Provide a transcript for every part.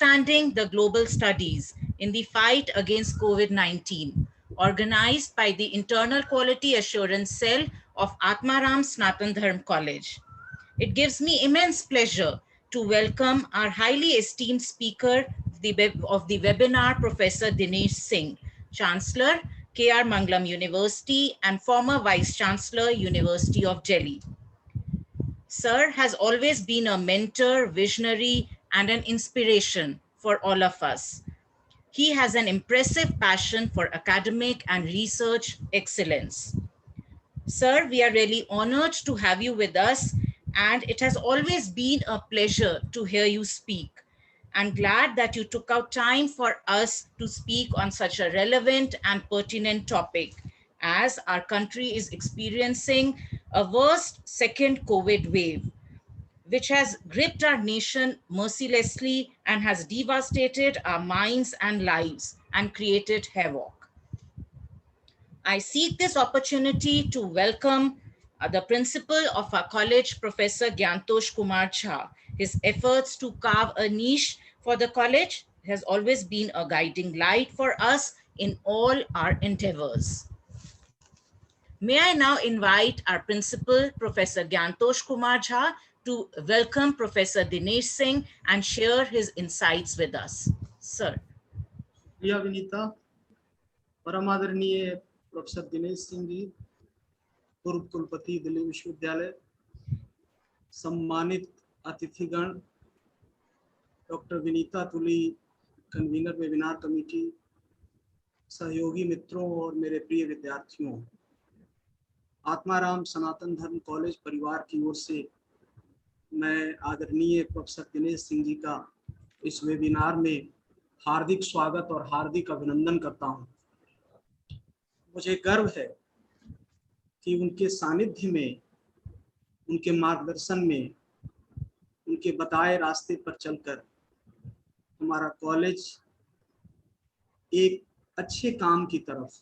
Understanding the Global Studies in the Fight Against COVID-19, organized by the Internal Quality Assurance Cell of Atmaram Sanatan Dharm College. It gives me immense pleasure to welcome our highly esteemed speaker of the webinar, Professor Dinesh Singh, Chancellor, K.R. Mangalam University and former Vice Chancellor, University of Delhi. Sir has always been a mentor, visionary, and an inspiration for all of us. He has an impressive passion for academic and research excellence. Sir, we are really honored to have you with us, and it has always been a pleasure to hear you speak. I'm glad that you took out time for us to speak on such a relevant and pertinent topic, as our country is experiencing a worst second COVID wave, which has gripped our nation mercilessly and has devastated our minds and lives and created havoc. I seek this opportunity to welcome the principal of our college, Professor Gyantosh Kumar Jha. His efforts to carve a niche for the college has always been a guiding light for us in all our endeavors. May I now invite our principal, Professor Gyantosh Kumar Jha, to welcome Professor Dinesh Singh and share his insights with us. Sir. Priya Vinita, परमादरणीय professor Dinesh Singh ji, पूर्व कुलपति दिल्ली विश्वविद्यालय, सम्मानित अतिथिगण, doctor Vinita तुली, convener webinar committee, सहयोगी मित्रों और मेरे प्रिय विद्यार्थियों, आत्माराम सनातन धर्म कॉलेज परिवार की ओर से मैं आदरणीय प्रोफेसर दिनेश सिंह जी का इस वेबिनार में हार्दिक स्वागत और हार्दिक अभिनंदन करता हूं। मुझे गर्व है कि उनके सानिध्य में, उनके मार्गदर्शन में, उनके बताए रास्ते पर चलकर हमारा कॉलेज एक अच्छे काम की तरफ,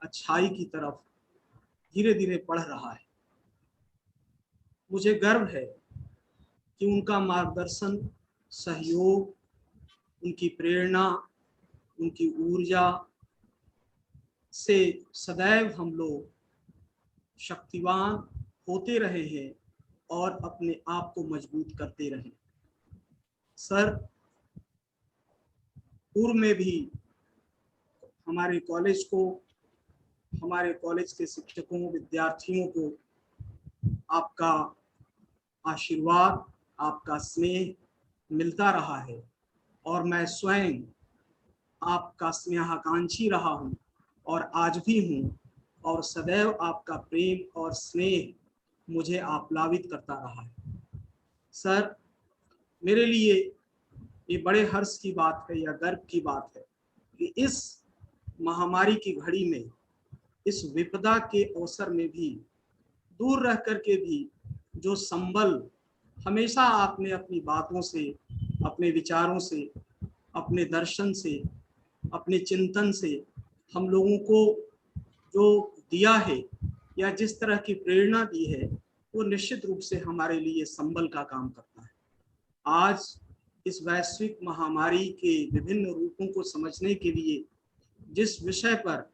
अच्छाई की तरफ धीरे धीरे बढ़ रहा है। मुझे गर्व है कि उनका मार्गदर्शन, सहयोग, उनकी प्रेरणा, उनकी ऊर्जा से सदैव हम लोग शक्तिवान होते रहे हैं और अपने आप को मजबूत करते रहे। सर, पूर्व में भी हमारे कॉलेज को, हमारे कॉलेज के शिक्षकों, विद्यार्थियों को आपका आशीर्वाद, आपका स्नेह मिलता रहा है और मैं स्वयं आपका स्नेहाकांक्षी रहा हूं और आज भी हूं, और सदैव आपका प्रेम और स्नेह मुझे आप्लावित करता रहा है। सर, मेरे लिए ये बड़े हर्ष की बात है या गर्व की बात है कि इस महामारी की घड़ी में, इस विपदा के अवसर में भी, दूर रह करके भी जो संबल हमेशा आपने अपनी बातों से, अपने विचारों से, अपने दर्शन से, अपने चिंतन से हम लोगों को जो दिया है या जिस तरह की प्रेरणा दी है, वो निश्चित रूप से हमारे लिए संबल का काम करता है। आज इस वैश्विक महामारी के विभिन्न रूपों को समझने के लिए जिस विषय पर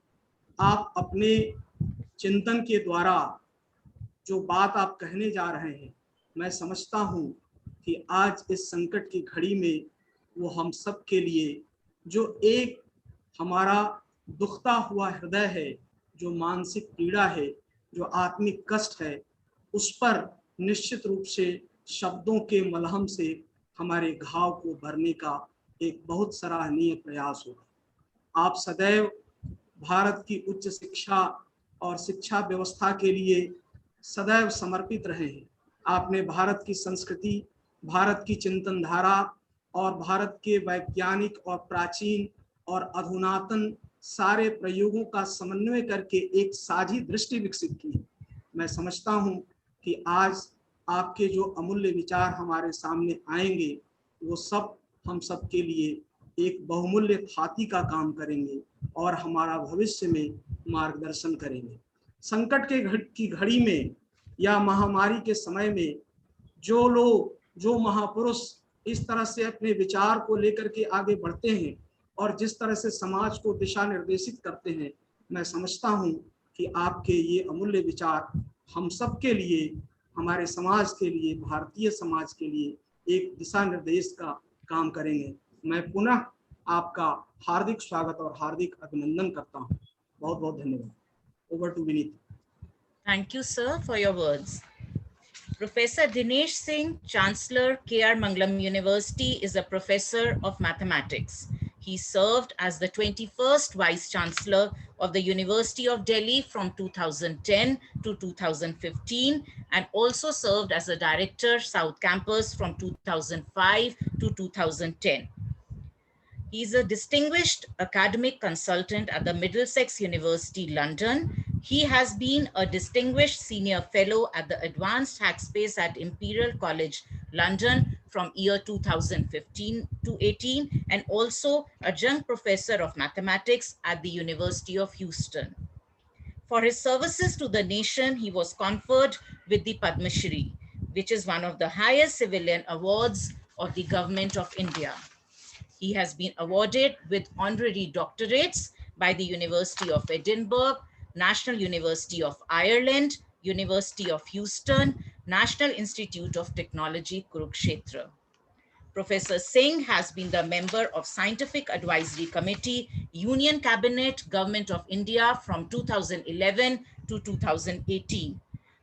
आप अपने चिंतन के द्वारा जो बात आप कहने जा रहे हैं, मैं समझता हूं कि आज इस संकट की घड़ी में वो हम सब के लिए जो एक हमारा दुखता हुआ हृदय है, जो मानसिक पीड़ा है, जो आत्मिक कष्ट है, उस पर निश्चित रूप से शब्दों के मलहम से हमारे घाव को भरने का एक बहुत सराहनीय प्रयास होगा। आप सदैव भारत की उच्च शिक्षा और शिक्षा व्यवस्था के लिए सदैव समर्पित रहे हैं। आपने भारत की संस्कृति, भारत की चिंतन धारा और भारत के वैज्ञानिक और प्राचीन और अधुनातन सारे प्रयोगों का समन्वय करके एक साझी दृष्टि विकसित की है। मैं समझता हूं कि आज आपके जो अमूल्य विचार हमारे सामने आएंगे, वो सब हम सब के लिए एक बहुमूल्य थाती का काम करेंगे और हमारा भविष्य में मार्गदर्शन करेंगे। संकट की घड़ी में या महामारी के समय में जो लोग, जो महापुरुष इस तरह से अपने विचार को लेकर के आगे बढ़ते हैं और जिस तरह से समाज को दिशा निर्देशित करते हैं, मैं समझता हूं कि आपके ये अमूल्य विचार हम सब के लिए, हमारे समाज के लिए, भारतीय समाज के लिए एक दिशा निर्देश का काम करेंगे। मैं पुनः आपका हार्दिक स्वागत और हार्दिक अभिनंदन करता हूं। बहुत बहुत धन्यवाद। Over to Vineet. Thank you, sir, for your words. Professor Dinesh Singh, Chancellor, K.R. Mangalam University, is a professor of mathematics. He served as the 21st Vice Chancellor of the University of Delhi from 2010 to 2015 and also served as a Director, South Campus from 2005 to 2010. He is a distinguished academic consultant at the Middlesex University, London. He has been a distinguished senior fellow at the Advanced Hackspace at Imperial College, London from year 2015 to 18 and also adjunct professor of mathematics at the University of Houston. For his services to the nation, he was conferred with the Padma Shri, which is one of the highest civilian awards of the Government of India. He has been awarded with honorary doctorates by the University of Edinburgh, National University of Ireland, University of Houston, National Institute of Technology, Kurukshetra. Professor Singh has been the member of Scientific Advisory Committee, Union Cabinet, Government of India from 2011 to 2018.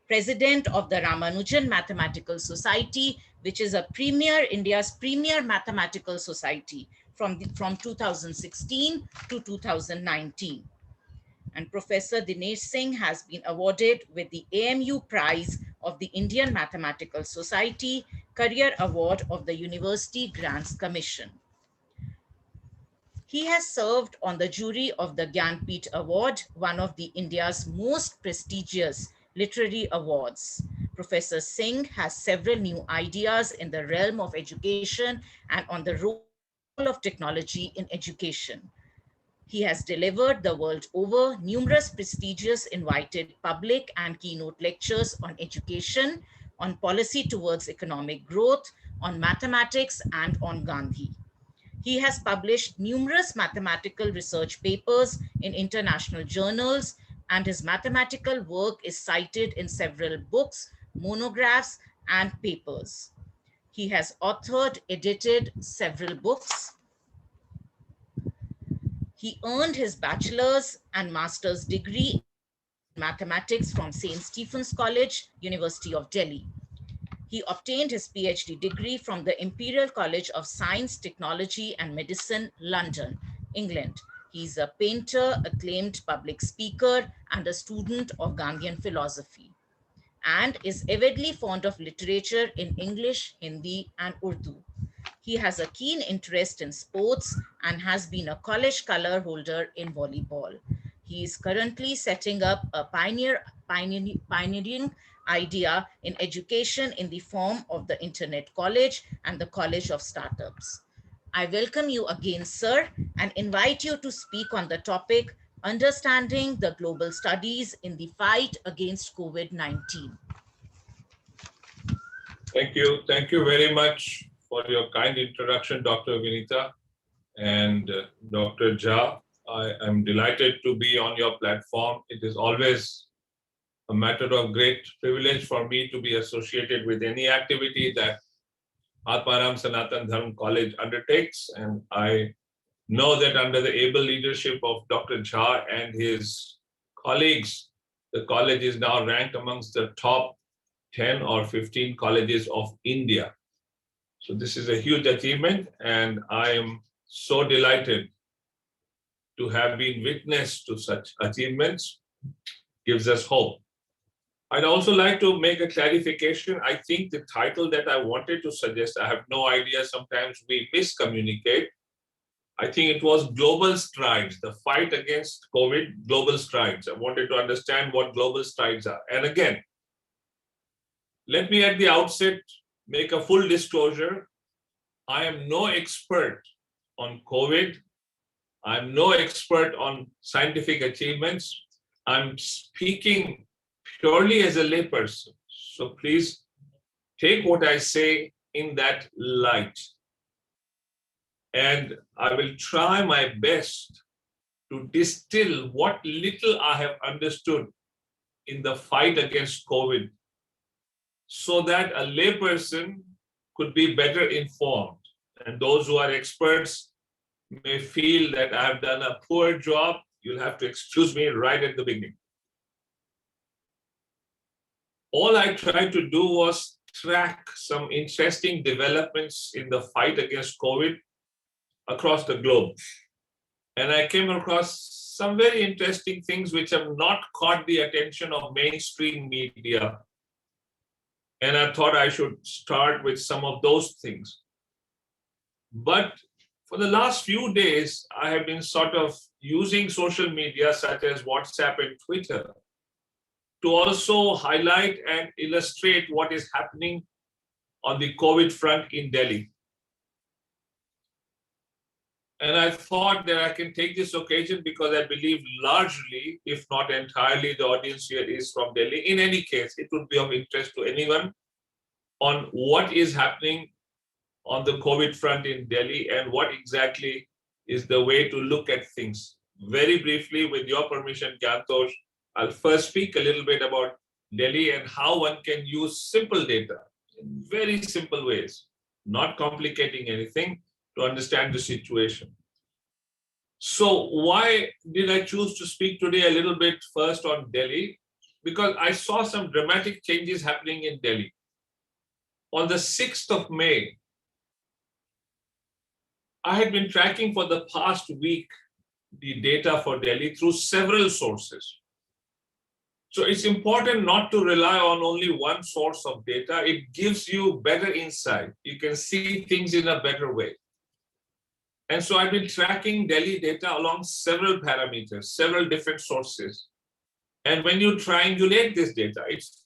President of the Ramanujan Mathematical Society, which is India's premier mathematical society from 2016 to 2019. And Professor Dinesh Singh has been awarded with the AMU Prize of the Indian Mathematical Society, Career Award of the University Grants Commission. He has served on the jury of the Gyanpith Award, one of the India's most prestigious literary awards. Professor Singh has several new ideas in the realm of education and on the role of technology in education. He has delivered the world over numerous prestigious invited public and keynote lectures on education, on policy towards economic growth, on mathematics, and on Gandhi. He has published numerous mathematical research papers in international journals, and his mathematical work is cited in several books, monographs, and papers. He has authored, edited several books. He earned his bachelor's and master's degree in mathematics from St. Stephen's College, University of Delhi. He obtained his PhD degree from the Imperial College of Science, Technology and Medicine, London, England. He is a painter, acclaimed public speaker, and a student of Gandhian philosophy, and is avidly fond of literature in English, Hindi, and Urdu. He has a keen interest in sports and has been a college color holder in volleyball. He is currently setting up a pioneering idea in education in the form of the Internet College and the College of Startups. I welcome you again, sir, and invite you to speak on the topic Understanding the Global Studies in the Fight Against COVID-19. Thank you. Thank you very much for your kind introduction, Dr. Vinita and Dr. Jha. I am delighted to be on your platform. It is always a matter of great privilege for me to be associated with any activity that Atmaram Sanatan Dharm College undertakes. And I know that under the able leadership of Dr. Jha and his colleagues, the college is now ranked amongst the top 10 or 15 colleges of India. So this is a huge achievement, and I am so delighted to have been witness to such achievements. Gives us hope. I'd also like to make a clarification. I think the title that I wanted to suggest, I have no idea, sometimes we miscommunicate. I think it was Global Strides, the fight against COVID, Global Strides. I wanted to understand what global strides are. And again, let me at the outset make a full disclosure. I am no expert on COVID. I'm no expert on scientific achievements. I'm speaking purely as a layperson. So please take what I say in that light. And I will try my best to distill what little I have understood in the fight against COVID so that a layperson could be better informed. And those who are experts may feel that I have done a poor job. You'll have to excuse me right at the beginning. All I tried to do was track some interesting developments in the fight against COVID across the globe. And I came across some very interesting things which have not caught the attention of mainstream media. And I thought I should start with some of those things. But for the last few days, I have been sort of using social media such as WhatsApp and Twitter to also highlight and illustrate what is happening on the COVID front in Delhi. And I thought that I can take this occasion because I believe largely, if not entirely, the audience here is from Delhi. In any case, it would be of interest to anyone on what is happening on the COVID front in Delhi and what exactly is the way to look at things. Very briefly, with your permission, Gantosh, I'll first speak a little bit about Delhi and how one can use simple data in very simple ways, not complicating anything, to understand the situation. So why did I choose to speak today a little bit first on Delhi? Because I saw some dramatic changes happening in Delhi. On the 6th of May, I had been tracking for the past week the data for Delhi through several sources. So it's important not to rely on only one source of data. It gives you better insight. You can see things in a better way. And so I've been tracking Delhi data along several parameters, several different sources. And when you triangulate this data,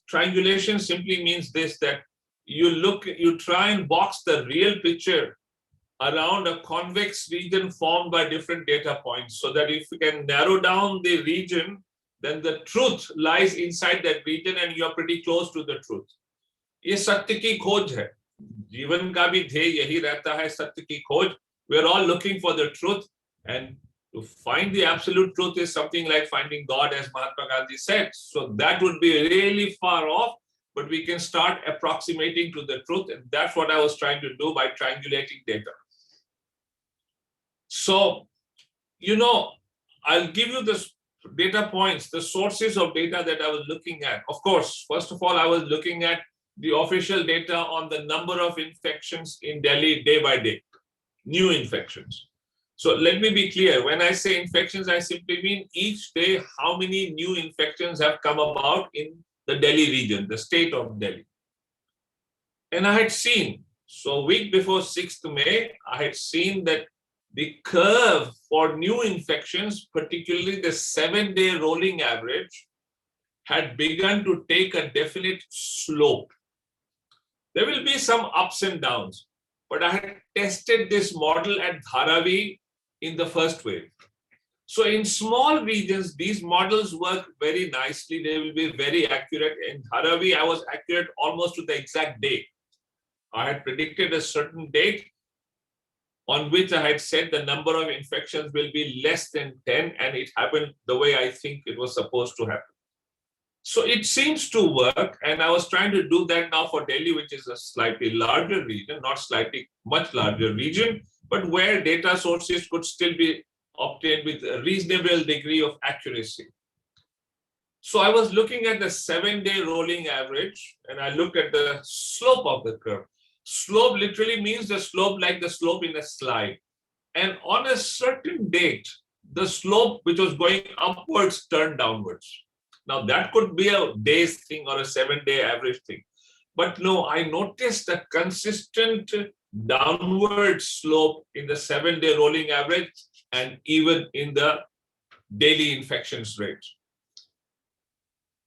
triangulation simply means this, that you try and box the real picture around a convex region formed by different data points, so that if you can narrow down the region, then the truth lies inside that region and you're pretty close to the truth. ये सत्य की खोज है. जीवन का भी ध्येय यही रहता है, सत्य की खोज. We're all looking for the truth, and to find the absolute truth is something like finding God, as Mahatma Gandhi said. So that would be really far off, but we can start approximating to the truth, and that's what I was trying to do by triangulating data. So, I'll give you the data points, the sources of data that I was looking at. Of course, first of all, I was looking at the official data on the number of infections in Delhi day by day, new infections. So let me be clear. When I say infections, I simply mean each day how many new infections have come about in the Delhi region, the state of Delhi. And I had seen, so week before 6th May, I had seen that the curve for new infections, particularly the 7-day rolling average, had begun to take a definite slope. There will be some ups and downs, but I had tested this model at Dharavi in the first wave. So in small regions, these models work very nicely. They will be very accurate. In Dharavi, I was accurate almost to the exact date. I had predicted a certain date on which I had said the number of infections will be less than 10, and it happened the way I think it was supposed to happen. So it seems to work, and I was trying to do that now for Delhi, which is a slightly larger region, not slightly, much larger region, but where data sources could still be obtained with a reasonable degree of accuracy. So I was looking at the 7-day rolling average, and I looked at the slope of the curve. Slope literally means the slope like the slope in a slide. And on a certain date, the slope which was going upwards turned downwards. Now that could be a day's thing or a 7-day average thing. But no, I noticed a consistent downward slope in the 7-day rolling average and even in the daily infections rate.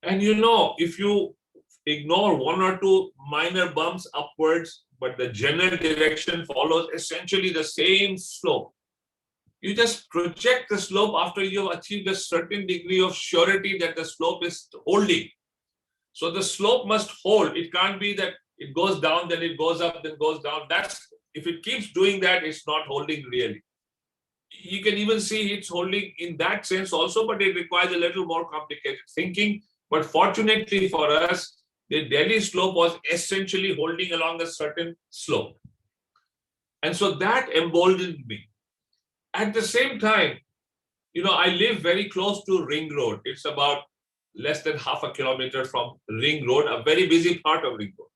And if you ignore one or two minor bumps upwards, but the general direction follows essentially the same slope. You just project the slope after you've achieved a certain degree of surety that the slope is holding. So the slope must hold. It can't be that It goes down, then it goes up, then goes down. If it keeps doing that, it's not holding really. You can even see it's holding in that sense also, but it requires a little more complicated thinking. But fortunately for us, the Delhi slope was essentially holding along a certain slope. And so that emboldened me. At the same time, I live very close to Ring Road. It's about less than half a kilometer from Ring Road, a very busy part of Ring Road.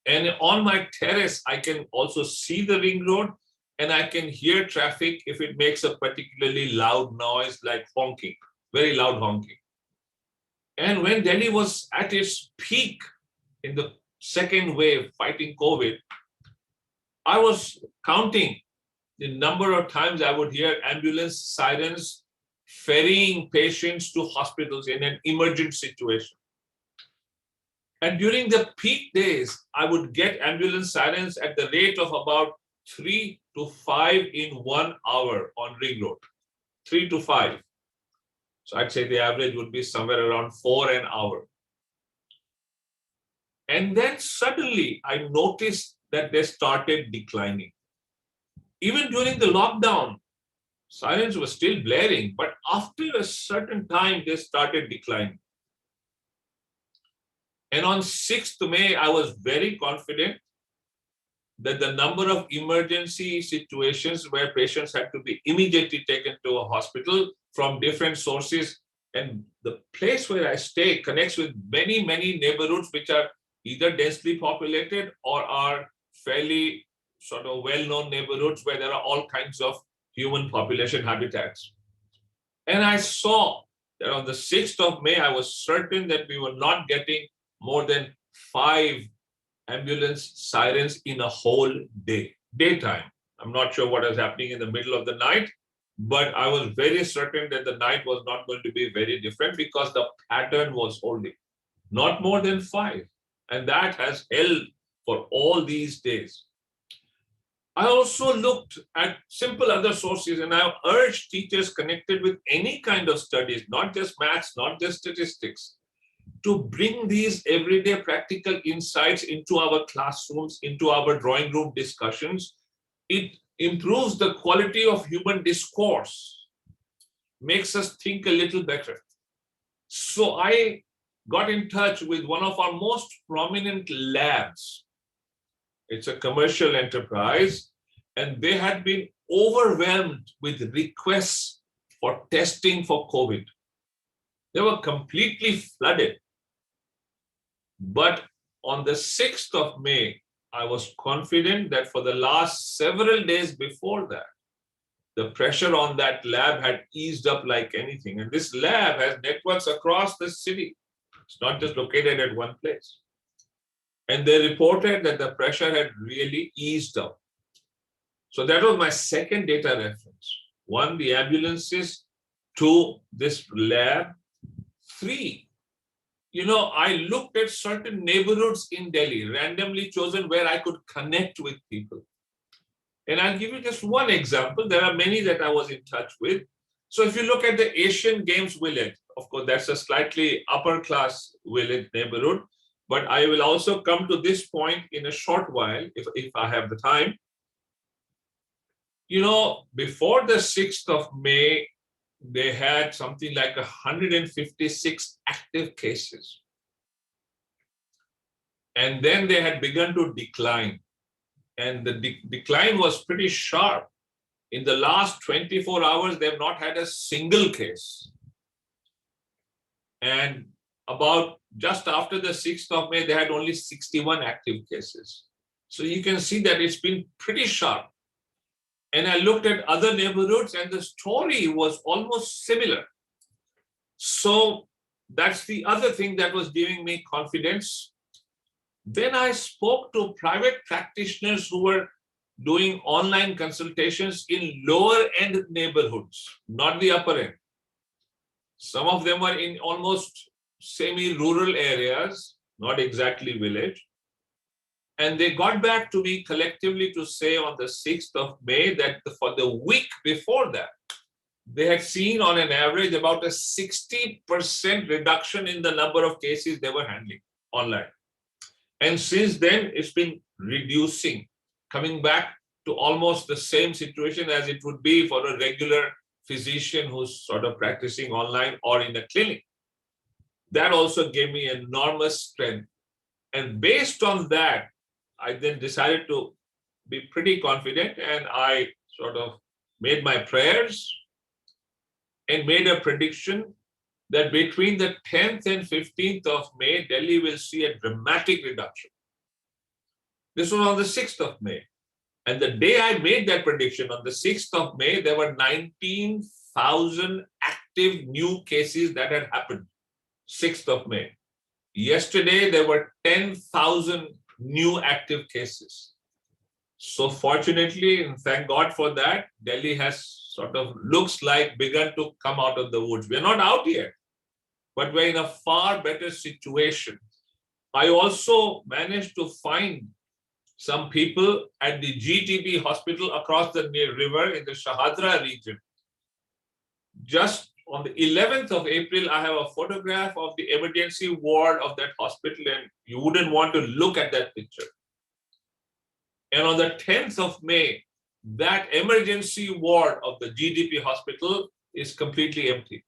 And on my terrace, I can also see the Ring Road, and I can hear traffic if it makes a particularly loud noise like honking, very loud honking. And when Delhi was at its peak in the second wave fighting COVID, I was counting the number of times I would hear ambulance sirens ferrying patients to hospitals in an emergent situation. And during the peak days, I would get ambulance sirens at the rate of about 3 to 5 in 1 hour on Ring Road. 3 to 5. So I'd say the average would be somewhere around 4 an hour. And then suddenly I noticed that they started declining. Even during the lockdown, sirens were still blaring, but after a certain time, they started declining. And on 6th May, I was very confident that the number of emergency situations where patients had to be immediately taken to a hospital from different sources, and the place where I stay connects with many, many neighborhoods which are either densely populated or are fairly sort of well-known neighborhoods where there are all kinds of human population habitats. And I saw that on the 6th of May, I was certain that we were not getting more than 5 ambulance sirens in a whole day, daytime. I'm not sure what was happening in the middle of the night, but I was very certain that the night was not going to be very different because the pattern was holding. Not more than 5. And that has held for all these days. I also looked at simple other sources, and I urged teachers connected with any kind of studies, not just maths, not just statistics, to bring these everyday practical insights into our classrooms, into our drawing room discussions. It improves the quality of human discourse, makes us think a little better. So I got in touch with one of our most prominent labs. It's a commercial enterprise, and they had been overwhelmed with requests for testing for COVID. They were completely flooded. But on the 6th of May, I was confident that for the last several days before that, the pressure on that lab had eased up like anything. And this lab has networks across the city. It's not just located at one place. And they reported that the pressure had really eased up. So that was my second data reference. 1, the ambulances. 2, this lab. 3, I looked at certain neighborhoods in Delhi, randomly chosen where I could connect with people. And I'll give you just one example. There are many that I was in touch with. So if you look at the Asian Games village, of course, that's a slightly upper class village neighborhood. But I will also come to this point in a short while, if I have the time. Before the 6th of May, they had something like 156 active cases. And then they had begun to decline. And the decline was pretty sharp. In the last 24 hours, they've not had a single case. And about just after the 6th of May, they had only 61 active cases. So you can see that it's been pretty sharp. And I looked at other neighborhoods and the story was almost similar. So that's the other thing that was giving me confidence. Then I spoke to private practitioners who were doing online consultations in lower end neighborhoods, not the upper end. Some of them were in almost semi-rural areas, not exactly village. And they got back to me collectively to say on the 6th of May that for the week before that, they had seen on an average about a 60% reduction in the number of cases they were handling online. And since then, it's been reducing, coming back to almost the same situation as it would be for a regular physician who's sort of practicing online or in a clinic. That also gave me enormous strength. And based on that, I then decided to be pretty confident, and I sort of made my prayers and made a prediction that between the 10th and 15th of May, Delhi will see a dramatic reduction. This was on the 6th of May. And the day I made that prediction, on the 6th of May, there were 19,000 active new cases that had happened. 6th of May. Yesterday, there were 10,000 new active cases. So fortunately, and thank God for that, Delhi has sort of looks like begun to come out of the woods. We're not out yet, but we're in a far better situation. I also managed to find some people at the GTB hospital across the river in the Shahadra region. Just on the 11th of April, I have a photograph of the emergency ward of that hospital, and you wouldn't want to look at that picture. And on the 10th of May, that emergency ward of the GDP hospital is completely empty.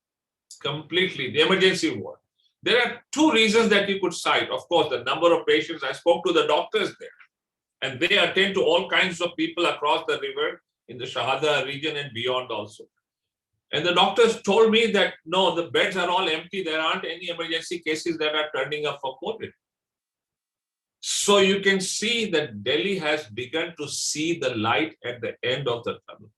Completely, the emergency ward. There are two reasons that you could cite. Of course, the number of patients. I spoke to the doctors there, and they attend to all kinds of people across the river in the Shahada region and beyond also. And the doctors told me that, no, the beds are all empty. There aren't any emergency cases that are turning up for COVID. So you can see that Delhi has begun to see the light at the end of the tunnel.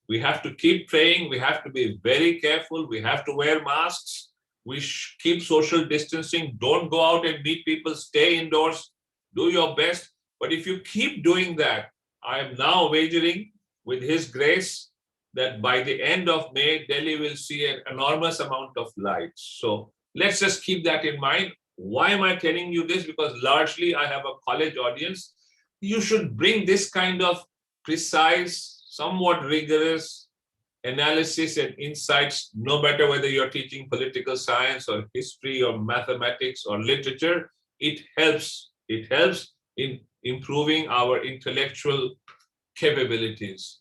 We have to keep praying. We have to be very careful. We have to wear masks. We keep social distancing. Don't go out and meet people. Stay indoors. Do your best. But if you keep doing that, I am now wagering with His grace that by the end of May, Delhi will see an enormous amount of light. So let's just keep that in mind. Why am I telling you this? Because largely I have a college audience. You should bring this kind of precise, somewhat rigorous analysis and insights, no matter whether you're teaching political science or history or mathematics or literature. It helps. It helps in improving our intellectual capabilities.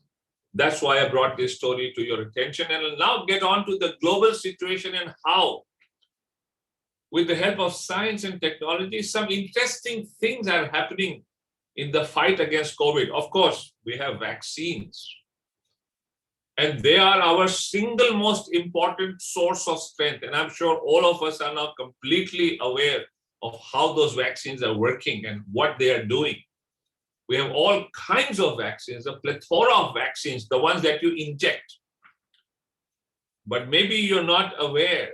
That's why I brought this story to your attention. And I'll now get on to the global situation and how, with the help of science and technology, some interesting things are happening in the fight against COVID. Of course, we have vaccines, and they are our single most important source of strength. And I'm sure all of us are now completely aware of how those vaccines are working and what they are doing. We have all kinds of vaccines, a plethora of vaccines, the ones that you inject. But maybe you're not aware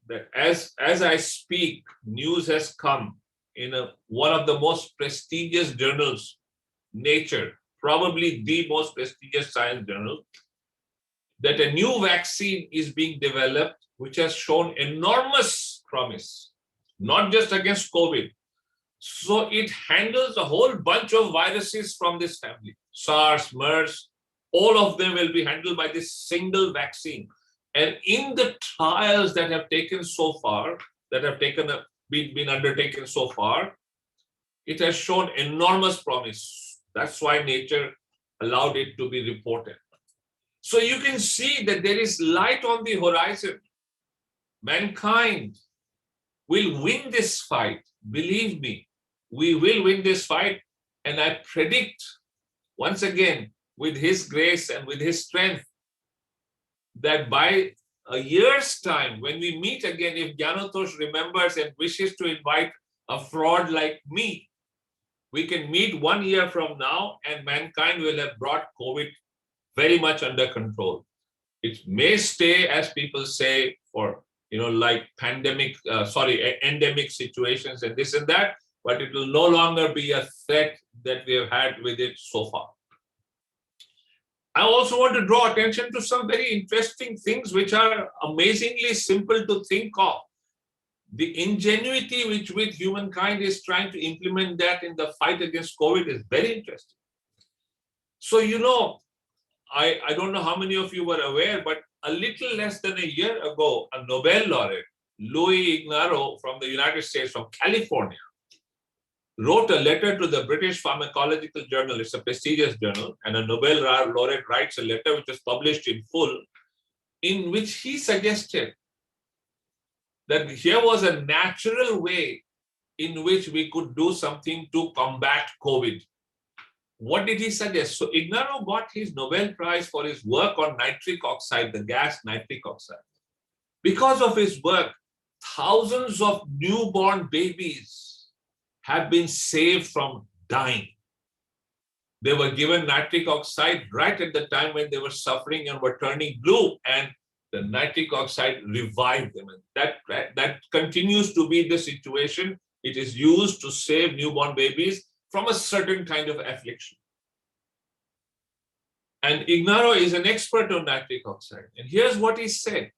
that as I speak, news has come in one of the most prestigious journals, Nature, probably the most prestigious science journal, that a new vaccine is being developed, which has shown enormous promise, not just against COVID. So it handles a whole bunch of viruses from this family, SARS, MERS, all of them will be handled by this single vaccine. And in the trials that have taken so far, that have been undertaken so far, it has shown enormous promise. That's why Nature allowed it to be reported. So you can see that there is light on the horizon. Mankind will win this fight. Believe me, we will win this fight. And I predict, once again, with His grace and with His strength, that by a year's time, when we meet again, if Jnanotosh remembers and wishes to invite a fraud like me, we can meet 1 year from now and mankind will have brought COVID very much under control. It may stay, as people say, for, like endemic situations and this and that, but it will no longer be a threat that we have had with it so far. I also want to draw attention to some very interesting things which are amazingly simple to think of. The ingenuity with humankind is trying to implement that in the fight against COVID is very interesting. So, I don't know how many of you were aware, but a little less than a year ago, a Nobel laureate, Louis Ignarro from the United States, from California, wrote a letter to the British Pharmacological Journal, it's a prestigious journal, and a Nobel laureate writes a letter which was published in full, in which he suggested that here was a natural way in which we could do something to combat COVID. What did he suggest? So Ignaro got his Nobel Prize for his work on nitric oxide, the gas nitric oxide. Because of his work, thousands of newborn babies have been saved from dying. They were given nitric oxide right at the time when they were suffering and were turning blue, and the nitric oxide revived them. And that continues to be the situation. It is used to save newborn babies from a certain kind of affliction. And Ignaro is an expert on nitric oxide. And here's what he said,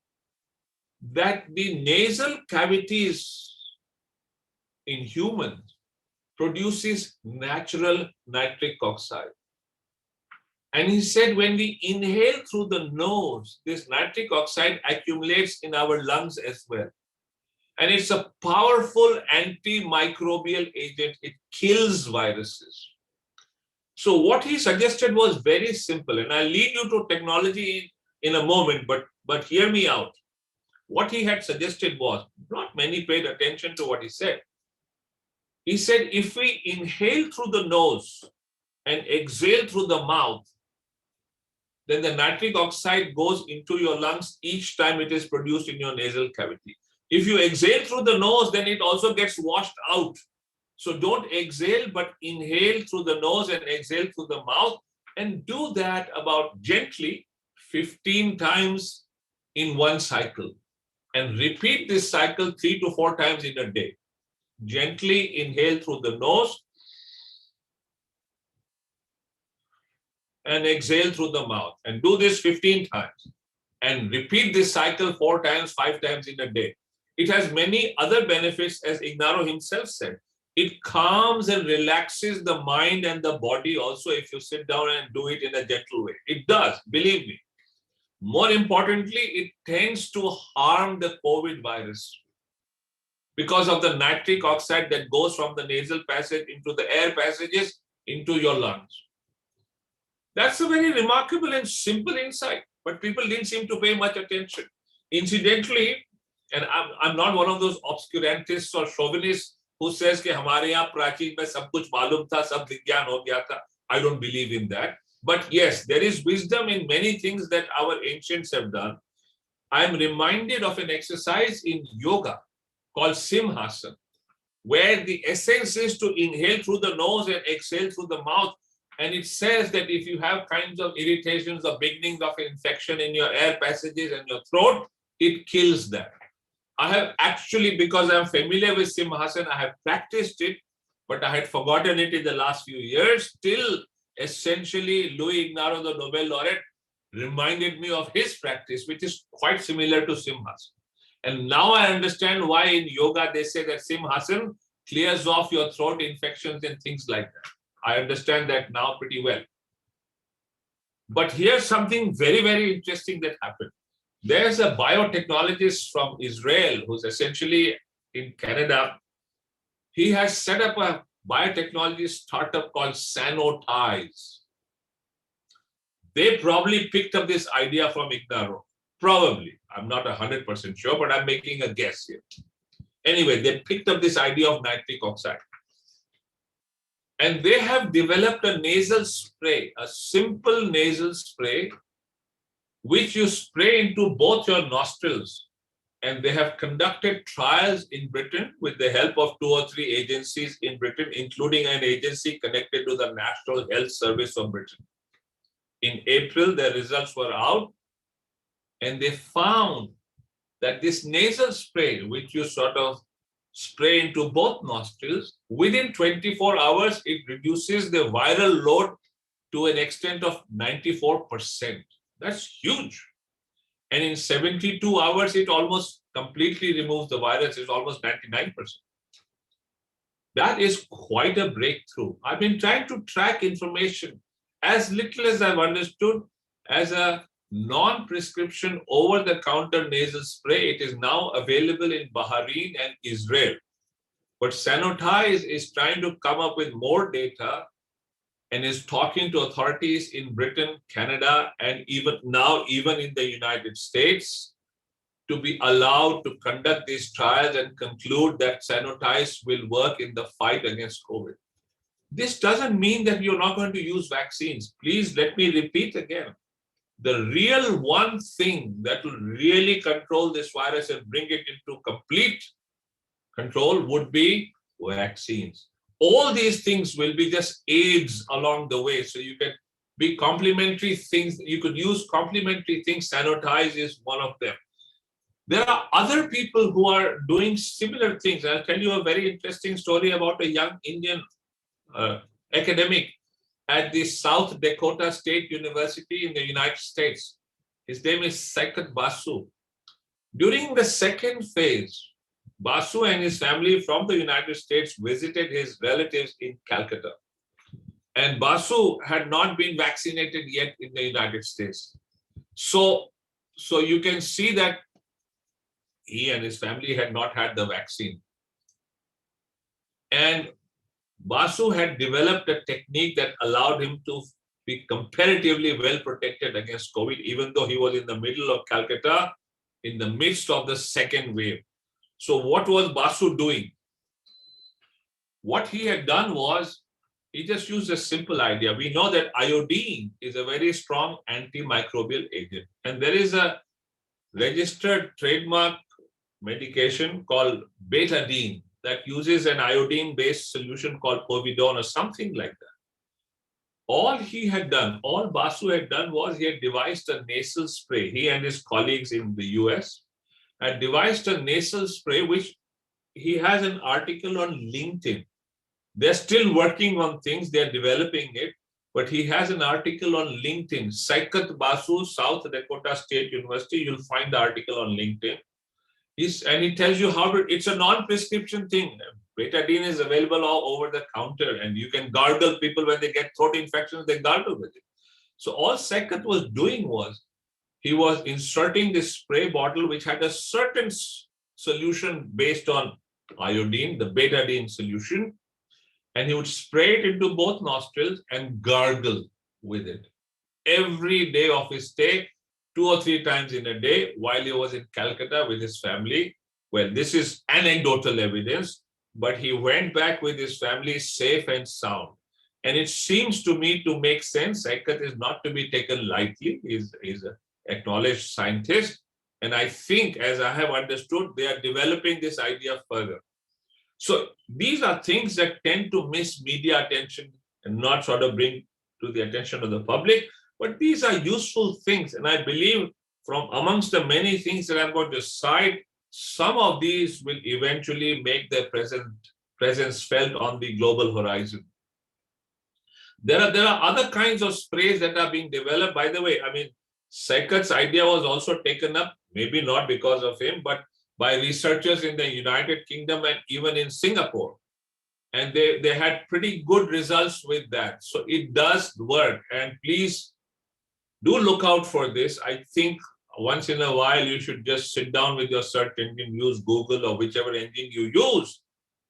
that the nasal cavities in humans produces natural nitric oxide. And he said when we inhale through the nose, this nitric oxide accumulates in our lungs as well. And it's a powerful antimicrobial agent. It kills viruses. So what he suggested was very simple. And I'll lead you to technology in a moment, but hear me out. What he had suggested was, not many paid attention to what he said. He said, if we inhale through the nose and exhale through the mouth, then the nitric oxide goes into your lungs each time it is produced in your nasal cavity. If you exhale through the nose, then it also gets washed out. So don't exhale, but inhale through the nose and exhale through the mouth, and do that about gently 15 times in one cycle. And repeat this cycle 3 to 4 times in a day. Gently inhale through the nose and exhale through the mouth. And do this 15 times. And repeat this cycle 4 times, 5 times in a day. It has many other benefits, as Ignaro himself said. It calms and relaxes the mind and the body also if you sit down and do it in a gentle way. It does, believe me. More importantly, it tends to harm the COVID virus because of the nitric oxide that goes from the nasal passage into the air passages into your lungs. That's a very remarkable and simple insight, but people didn't seem to pay much attention. Incidentally, and I'm not one of those obscurantists or chauvinists who says कि हमारे यहाँ प्राचीन में सब कुछ मालूम था, सब विज्ञान हो गया था. I don't believe in that. But yes, there is wisdom in many things that our ancients have done. I am reminded of an exercise in yoga called Simhasana, where the essence is to inhale through the nose and exhale through the mouth. And it says that if you have kinds of irritations or beginnings of infection in your air passages and your throat, it kills that. I have actually, because I'm familiar with Simhasana, I have practiced it, but I had forgotten it in the last few years. Still, essentially, Louis Ignaro, the Nobel laureate, reminded me of his practice, which is quite similar to Simhasana. And now I understand why in yoga they say that Simhasana clears off your throat infections and things like that. I understand that now pretty well. But here's something very, very interesting that happened. There's a biotechnologist from Israel who's essentially in Canada. He has set up a biotechnology startup called Sanotize. They probably picked up this idea from Ignaro. Probably. I'm not 100% sure, but I'm making a guess here. Anyway, they picked up this idea of nitric oxide. And they have developed a nasal spray, a simple nasal spray, which you spray into both your nostrils. And they have conducted trials in Britain with the help of 2 or 3 agencies in Britain, including an agency connected to the National Health Service of Britain. In April, the results were out, and they found that this nasal spray, which you sort of spray into both nostrils, within 24 hours, it reduces the viral load to an extent of 94%. That's huge. And in 72 hours, it almost completely removes the virus. It's almost 99%. That is quite a breakthrough. I've been trying to track information as little as I've understood as a non-prescription over-the-counter nasal spray. It is now available in Bahrain and Israel. But Sanotize is trying to come up with more data and is talking to authorities in Britain, Canada, and even in the United States to be allowed to conduct these trials and conclude that Sanotize will work in the fight against COVID. This doesn't mean that you're not going to use vaccines. Please let me repeat again. The real one thing that will really control this virus and bring it into complete control would be vaccines. All these things will be just aids along the way. So you can be complementary things. You could use complementary things. Sanotize is one of them. There are other people who are doing similar things. I'll tell you a very interesting story about a young Indian academic at the South Dakota State University in the United States. His name is Saikat Basu. During the second phase, Basu and his family from the United States visited his relatives in Calcutta. And Basu had not been vaccinated yet in the United States. So you can see that he and his family had not had the vaccine. And Basu had developed a technique that allowed him to be comparatively well protected against COVID, even though he was in the middle of Calcutta, in the midst of the second wave. So what was Basu doing? What he had done was, he just used a simple idea. We know that iodine is a very strong antimicrobial agent. And there is a registered trademark medication called betadine that uses an iodine-based solution called povidone or something like that. All Basu had done was he had devised a nasal spray. He and his colleagues in the US had devised a nasal spray, which he has an article on LinkedIn. They're still working on things, they're developing it, but he has an article on LinkedIn. Saikat Basu, South Dakota State University, you'll find the article on LinkedIn. And he tells you how to, it's a non-prescription thing. Betadine is available all over the counter, and you can gargle. People when they get throat infections, they gargle with it. So all Saikat was doing was, he was inserting this spray bottle which had a certain solution based on iodine, the betadine solution, and he would spray it into both nostrils and gargle with it. Every day of his stay, 2 or 3 times in a day while he was in Calcutta with his family. Well, this is anecdotal evidence, but he went back with his family safe and sound. And it seems to me to make sense. Saikat is not to be taken lightly. He's an acknowledged scientist. And I think, as I have understood, they are developing this idea further. So these are things that tend to miss media attention and not sort of bring to the attention of the public. But these are useful things. And I believe from amongst the many things that I'm going to cite, some of these will eventually make their presence felt on the global horizon. There are other kinds of sprays that are being developed. By the way, I mean, Saikat's idea was also taken up, maybe not because of him, but by researchers in the United Kingdom and even in Singapore. And they had pretty good results with that. So it does work. And please do look out for this. I think once in a while, you should just sit down with your search engine, use Google or whichever engine you use,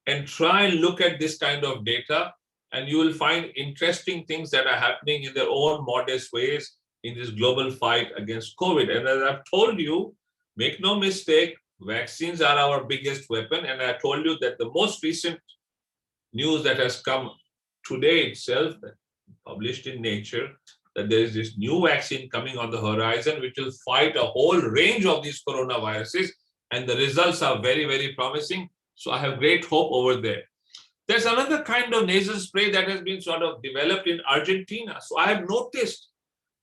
and try and look at this kind of data. And you will find interesting things that are happening in their own modest ways in this global fight against COVID. And as I've told you, make no mistake, vaccines are our biggest weapon. And I told you that the most recent news that has come today itself, published in Nature, that there is this new vaccine coming on the horizon, which will fight a whole range of these coronaviruses. And the results are very, very promising. So I have great hope over there. There's another kind of nasal spray that has been sort of developed in Argentina. So I have noticed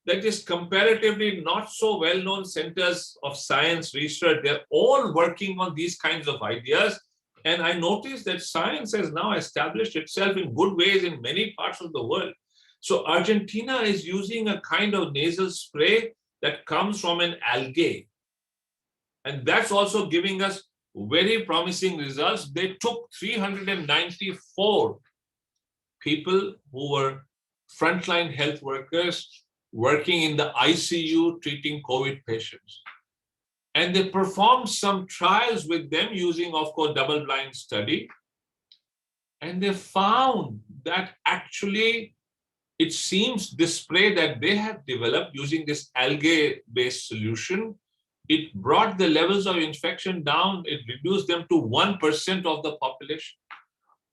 that is comparatively not so well-known centers of science research. They're all working on these kinds of ideas. And I noticed that science has now established itself in good ways in many parts of the world. So Argentina is using a kind of nasal spray that comes from an algae. And that's also giving us very promising results. They took 394 people who were frontline health workers working in the ICU treating COVID patients. And they performed some trials with them using, of course, double-blind study. And they found that actually it seems this spray that they have developed using this algae-based solution, it brought the levels of infection down, it reduced them to 1% of the population.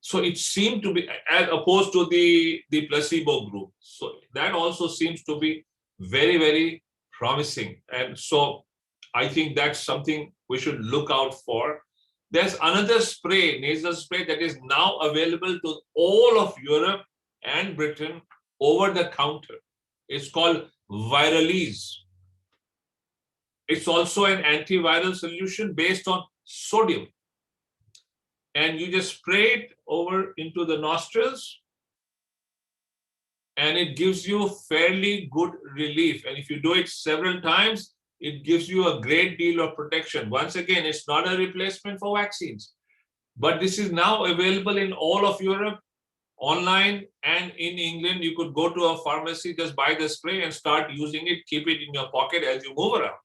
So it seemed to be, as opposed to the placebo group. So that also seems to be very, very promising. And so I think that's something we should look out for. There's another spray, nasal spray, that is now available to all of Europe and Britain over the counter. It's called Viralise. It's also an antiviral solution based on sodium. And you just spray it over into the nostrils, and it gives you fairly good relief. And if you do it several times, it gives you a great deal of protection. Once again, it's not a replacement for vaccines, but this is now available in all of Europe, online, and in England. You could go to a pharmacy, just buy the spray and start using it, keep it in your pocket as you move around.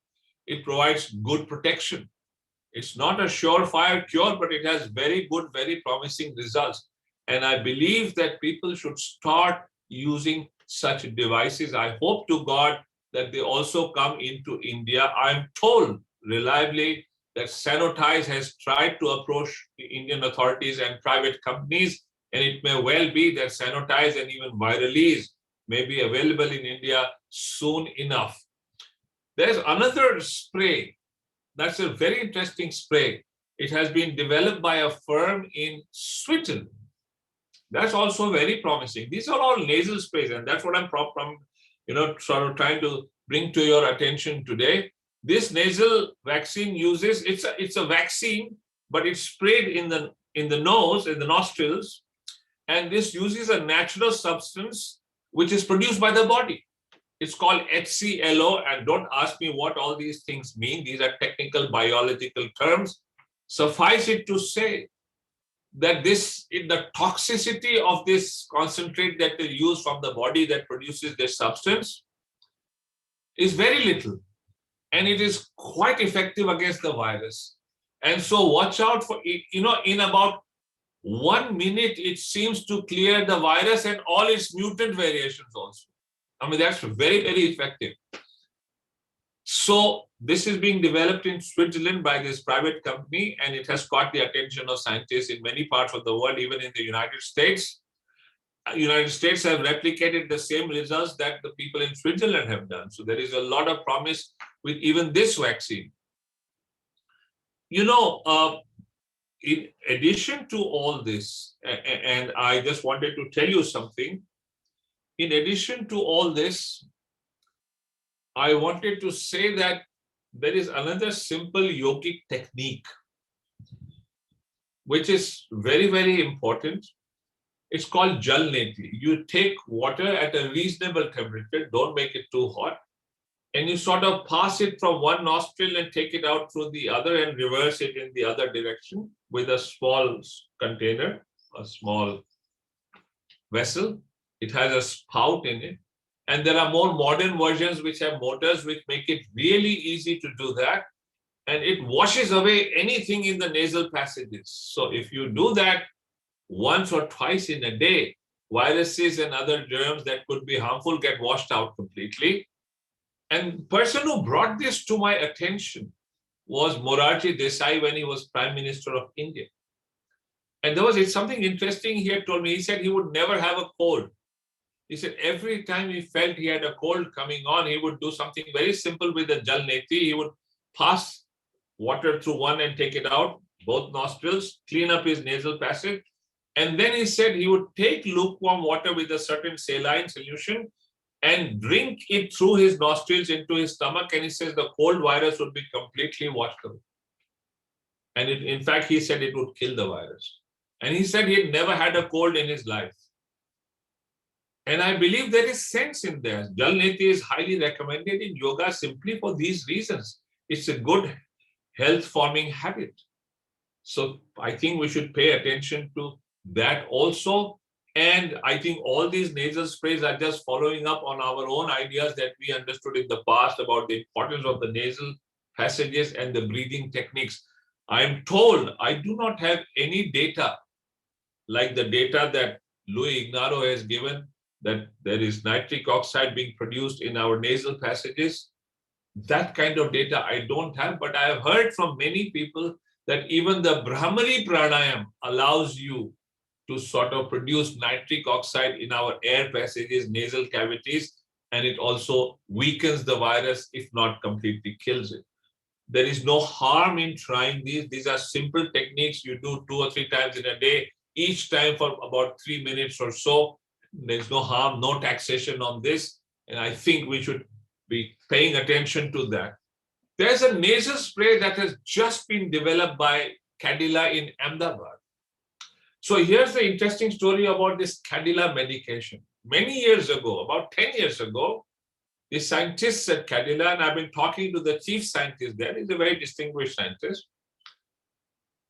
It provides good protection. It's not a surefire cure, but it has very good, very promising results. And I believe that people should start using such devices. I hope to God that they also come into India. I'm told reliably that Sanotize has tried to approach the Indian authorities and private companies, and it may well be that Sanotize and even Viralise may be available in India soon enough. There's another spray. That's a very interesting spray. It has been developed by a firm in Switzerland. That's also very promising. These are all nasal sprays, and that's what I'm sort of trying to bring to your attention today. This nasal vaccine uses, it's a vaccine, but it's sprayed in the nose, in the nostrils, and this uses a natural substance which is produced by the body. It's called HCLO, and don't ask me what all these things mean. These are technical biological terms. Suffice it to say that the toxicity of this concentrate that they use from the body that produces this substance is very little, and it is quite effective against the virus. And so watch out for it. In about 1 minute, it seems to clear the virus and all its mutant variations also. I mean, that's very, very effective. So this is being developed in Switzerland by this private company, and it has caught the attention of scientists in many parts of the world, even in the United States. United States have replicated the same results that the people in Switzerland have done. So there is a lot of promise with even this vaccine. In addition to all this, and I just wanted to tell you something, in addition to all this, I wanted to say that there is another simple yogic technique, which is very, very important. It's called Jal Neti. You take water at a reasonable temperature, don't make it too hot, and you sort of pass it from one nostril and take it out through the other and reverse it in the other direction with a small container, a small vessel. It has a spout in it. And there are more modern versions which have motors which make it really easy to do that. And it washes away anything in the nasal passages. So if you do that once or twice in a day, viruses and other germs that could be harmful get washed out completely. And the person who brought this to my attention was Morarji Desai when he was Prime Minister of India. And there was something interesting he had told me. He said he would never have a cold. He said every time he felt he had a cold coming on, he would do something very simple with the Jal Neti. He would pass water through one and take it out, both nostrils, clean up his nasal passage. And then he said he would take lukewarm water with a certain saline solution and drink it through his nostrils into his stomach. And he says the cold virus would be completely washed away. And in fact, he said it would kill the virus. And he said he had never had a cold in his life. And I believe there is sense in there. Jal Neti is highly recommended in yoga simply for these reasons. It's a good health-forming habit. So I think we should pay attention to that also. And I think all these nasal sprays are just following up on our own ideas that we understood in the past about the importance of the nasal passages and the breathing techniques. I'm told, I do not have any data like the data that Louis Ignaro has given, that there is nitric oxide being produced in our nasal passages. That kind of data I don't have, but I have heard from many people that even the Brahmari pranayam allows you to sort of produce nitric oxide in our air passages, nasal cavities, and it also weakens the virus, if not completely kills it. There is no harm in trying these. These are simple techniques you do 2 or 3 times in a day, each time for about 3 minutes or so. There's no harm, no taxation on this. And I think we should be paying attention to that. There's a nasal spray that has just been developed by Cadila in Ahmedabad. So here's the interesting story about this Cadila medication. Many years ago, about 10 years ago, the scientists at Cadila, and I've been talking to the chief scientist there, he's a very distinguished scientist,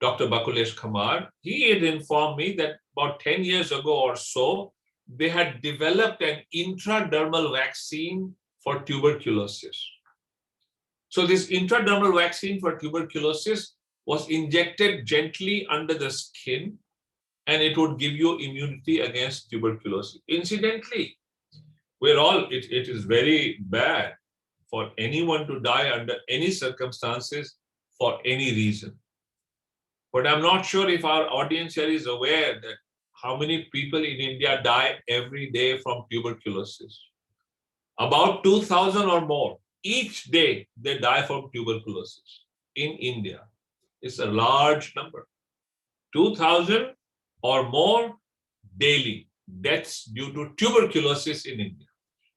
Dr. Bakulesh Kamar. He had informed me that about 10 years ago or so, they had developed an intradermal vaccine for tuberculosis. So this intradermal vaccine for tuberculosis was injected gently under the skin, and it would give you immunity against tuberculosis. Incidentally, it is very bad for anyone to die under any circumstances for any reason. But I'm not sure if our audience here is aware that how many people in India die every day from tuberculosis. About 2,000 or more. Each day they die from tuberculosis in India. It's a large number. 2,000 or more daily deaths due to tuberculosis in India.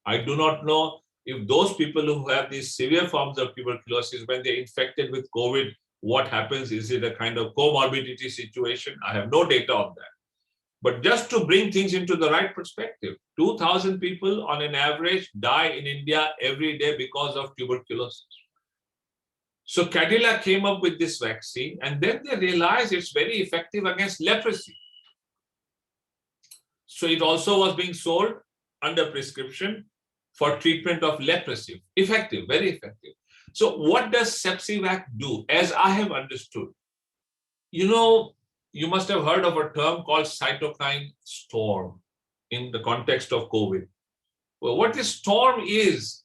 I do not know if those people who have these severe forms of tuberculosis, when they're infected with COVID, what happens? Is it a kind of comorbidity situation? I have no data on that. But just to bring things into the right perspective, 2,000 people on an average die in India every day because of tuberculosis. So Cadila came up with this vaccine, and then they realized it's very effective against leprosy. So it also was being sold under prescription for treatment of leprosy. Effective, very effective. So what does Sepsivac do? As I have understood, you must have heard of a term called Cytokine Storm in the context of COVID. Well, what this storm is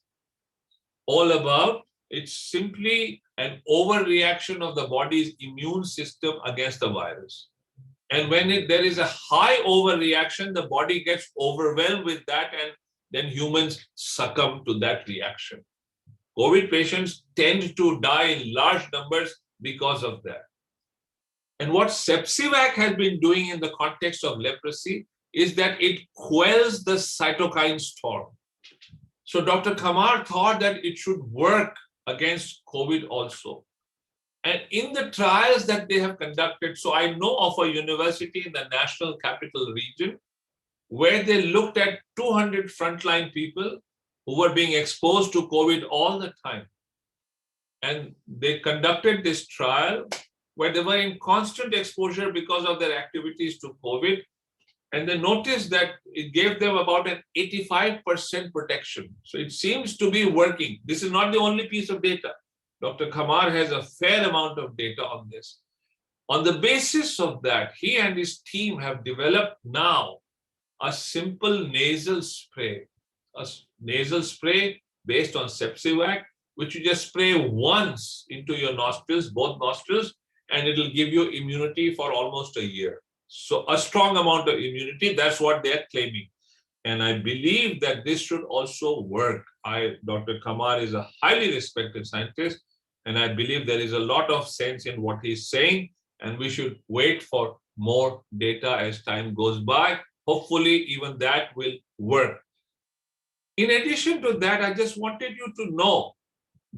all about, it's simply an overreaction of the body's immune system against the virus. And when there is a high overreaction, the body gets overwhelmed with that, and then humans succumb to that reaction. COVID patients tend to die in large numbers because of that. And what Sepsivac has been doing in the context of leprosy is that it quells the cytokine storm. So Dr. Kamar thought that it should work against COVID also. And in the trials that they have conducted, so I know of a university in the National Capital Region where they looked at 200 frontline people who were being exposed to COVID all the time. And they conducted this trial where they were in constant exposure because of their activities to COVID. And they noticed that it gave them about an 85% protection. So it seems to be working. This is not the only piece of data. Dr. Kamar has a fair amount of data on this. On the basis of that, he and his team have developed now a simple nasal spray, based on Sepsivac, which you just spray once into your nostrils, both nostrils, and it will give you immunity for almost a year. So a strong amount of immunity, that's what they're claiming. And I believe that this should also work. Dr. Kamar is a highly respected scientist, and I believe there is a lot of sense in what he's saying, and we should wait for more data as time goes by. Hopefully, even that will work. In addition to that, I just wanted you to know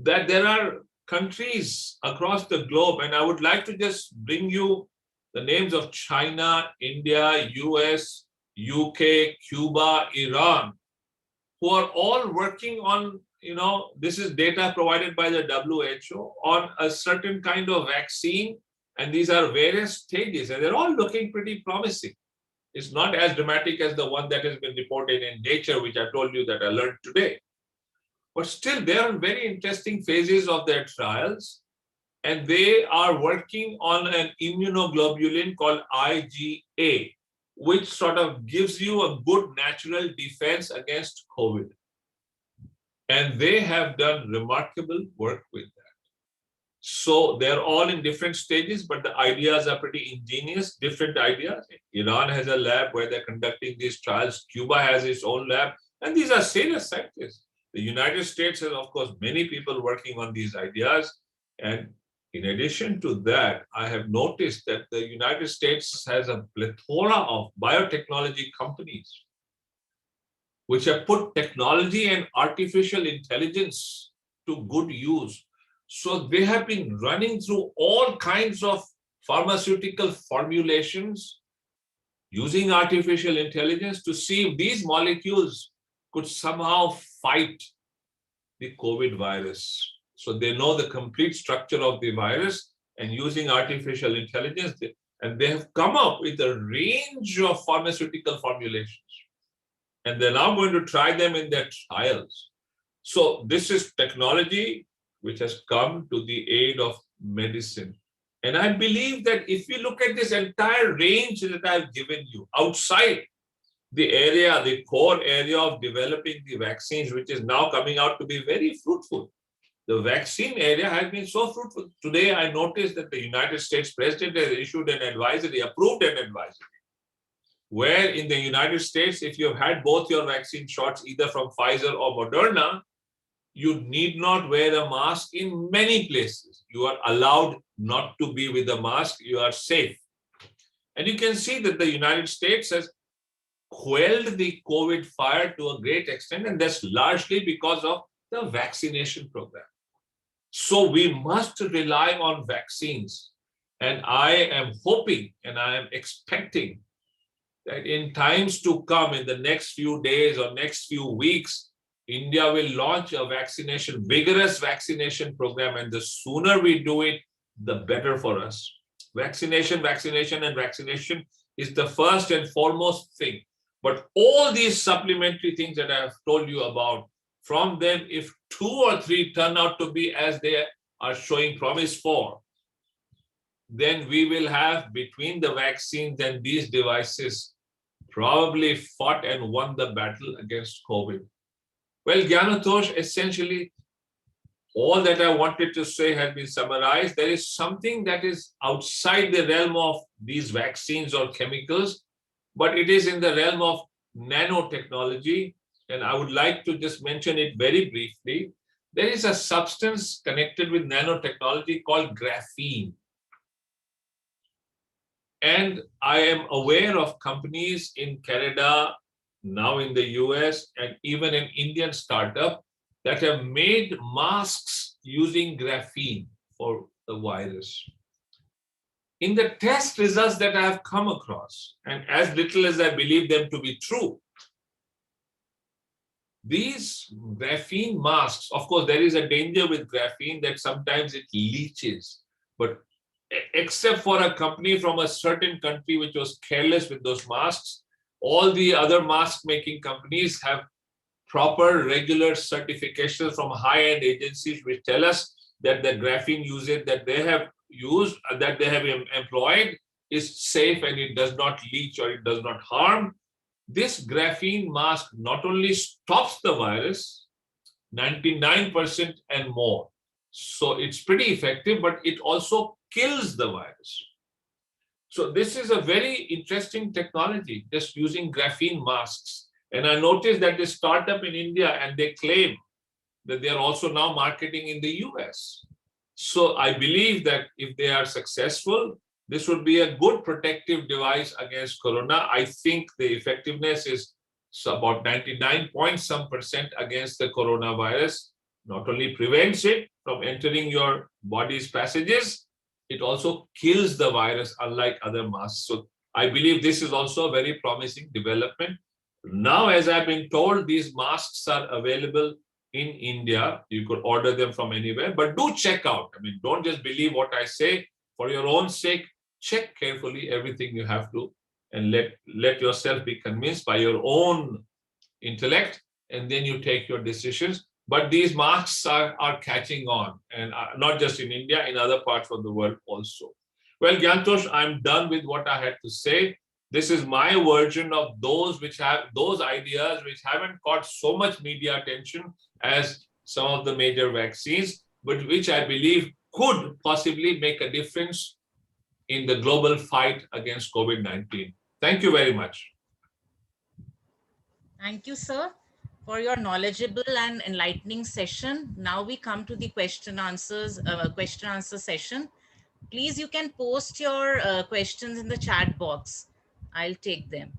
that there are countries across the globe, and I would like to just bring you the names of China, India, US, UK, Cuba, Iran, who are all working on, this is data provided by the WHO on a certain kind of vaccine. And these are various stages, and they're all looking pretty promising. It's not as dramatic as the one that has been reported in Nature, which I told you that I learned today. But still, they are in very interesting phases of their trials. And they are working on an immunoglobulin called IgA. which sort of gives you a good natural defense against COVID. And they have done remarkable work with that. So they're all in different stages, but the ideas are pretty ingenious, different ideas. Iran has a lab where they're conducting these trials. Cuba has its own lab. And these are serious scientists. The United States has, of course, many people working on these ideas. And in addition to that, I have noticed that the United States has a plethora of biotechnology companies which have put technology and artificial intelligence to good use. So they have been running through all kinds of pharmaceutical formulations using artificial intelligence to see if these molecules could somehow fight the COVID virus. So they know the complete structure of the virus, and using artificial intelligence, and they have come up with a range of pharmaceutical formulations. And they're now going to try them in their trials. So this is technology which has come to the aid of medicine. And I believe that if you look at this entire range that I've given you outside the area, the core area of developing the vaccines, which is now coming out to be very fruitful. The vaccine area has been so fruitful. Today, I noticed that the United States President has issued an advisory, approved an advisory, where in the United States, if you have had both your vaccine shots, either from Pfizer or Moderna, you need not wear a mask in many places. You are allowed not to be with a mask. You are safe. And you can see that the United States has quelled the COVID fire to a great extent, and that's largely because of the vaccination program. So we must rely on vaccines. And I am hoping and I am expecting that in times to come, in the next few days or next few weeks, India will launch a vigorous vaccination program. And the sooner we do it, the better for us. Vaccination is the first and foremost thing. But all these supplementary things that I have told you about, from them, if 2 or 3 turn out to be as they are showing promise for, then we will have, between the vaccines and these devices, probably fought and won the battle against COVID. Well, Gyanatosh, essentially, all that I wanted to say has been summarized. There is something that is outside the realm of these vaccines or chemicals, but it is in the realm of nanotechnology. And I would like to just mention it very briefly. There is a substance connected with nanotechnology called graphene. And I am aware of companies in Canada, now in the US, and even an Indian startup that have made masks using graphene for the virus. In the test results that I have come across, and as little as I believe them to be true, these graphene masks, of course, there is a danger with graphene that sometimes it leaches. But except for a company from a certain country which was careless with those masks, all the other mask making companies have proper regular certifications from high-end agencies which tell us that the graphene usage that they have used, that they have employed, is safe and it does not leach or it does not harm. This graphene mask not only stops the virus, 99% and more. So it's pretty effective, but it also kills the virus. So this is a very interesting technology, just using graphene masks. And I noticed that this startup in India, and they claim that they are also now marketing in the US. So I believe that if they are successful, this would be a good protective device against corona. I think the effectiveness is about 99% against the coronavirus. Not only prevents it from entering your body's passages, it also kills the virus, unlike other masks. So I believe this is also a very promising development. Now, as I've been told, these masks are available in India. You could order them from anywhere, but do check out. I mean, don't just believe what I say. For your own sake, check carefully everything you have to, and let yourself be convinced by your own intellect, and then you take your decisions. But these masks are catching on, and not just in India, in other parts of the world also. Well, Gyantosh, I'm done with what I had to say. This is my version of those ideas which haven't got so much media attention as some of the major vaccines, but which I believe could possibly make a difference in the global fight against COVID-19. Thank you very much. Thank you, sir, for your knowledgeable and enlightening session. Now we come to the question answer session. Please, you can post your questions in the chat box. I'll take them.